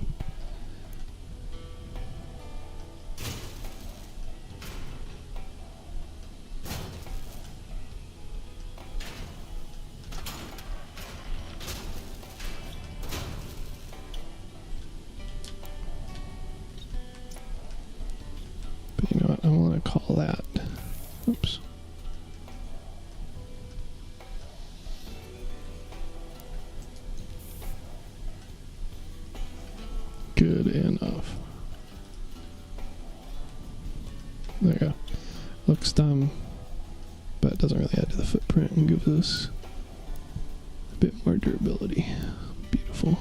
But you know what, I want to call that, oops. Good enough. There you go. Looks dumb, but doesn't really add to the footprint and gives us a bit more durability. Beautiful.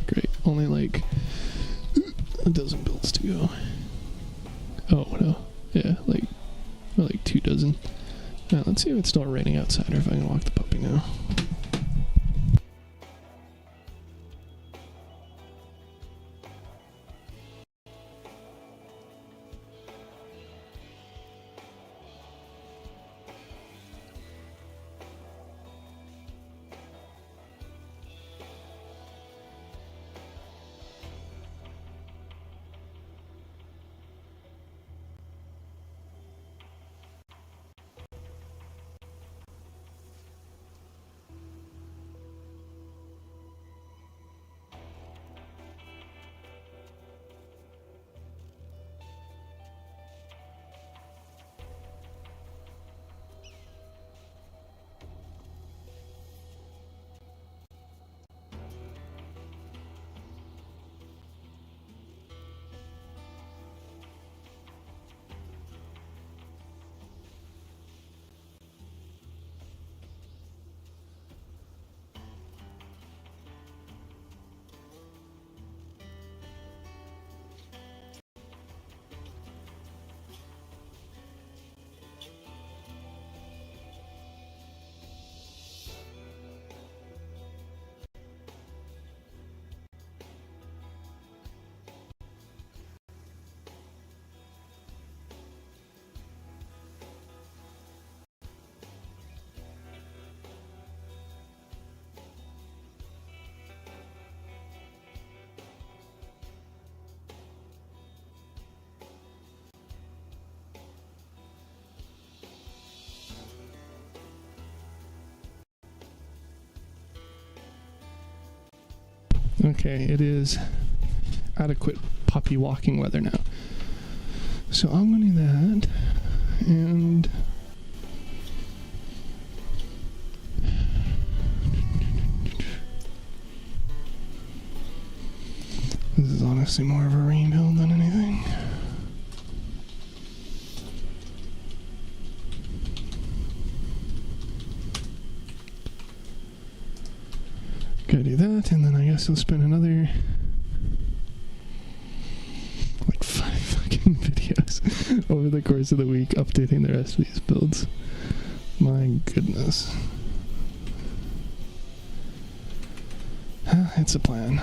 Great. Only like a dozen builds to go. Oh no. Yeah, like 2 dozen. Now let's see if it's still raining outside or if I can walk the puppy now. Okay, it is adequate puppy walking weather now. So I'm going to do that, and this is honestly more of a rain build than anything. Gotta do that, and then I guess I'll spend another like 5 fucking videos over the course of the week updating the rest of these builds. My goodness. It's a plan.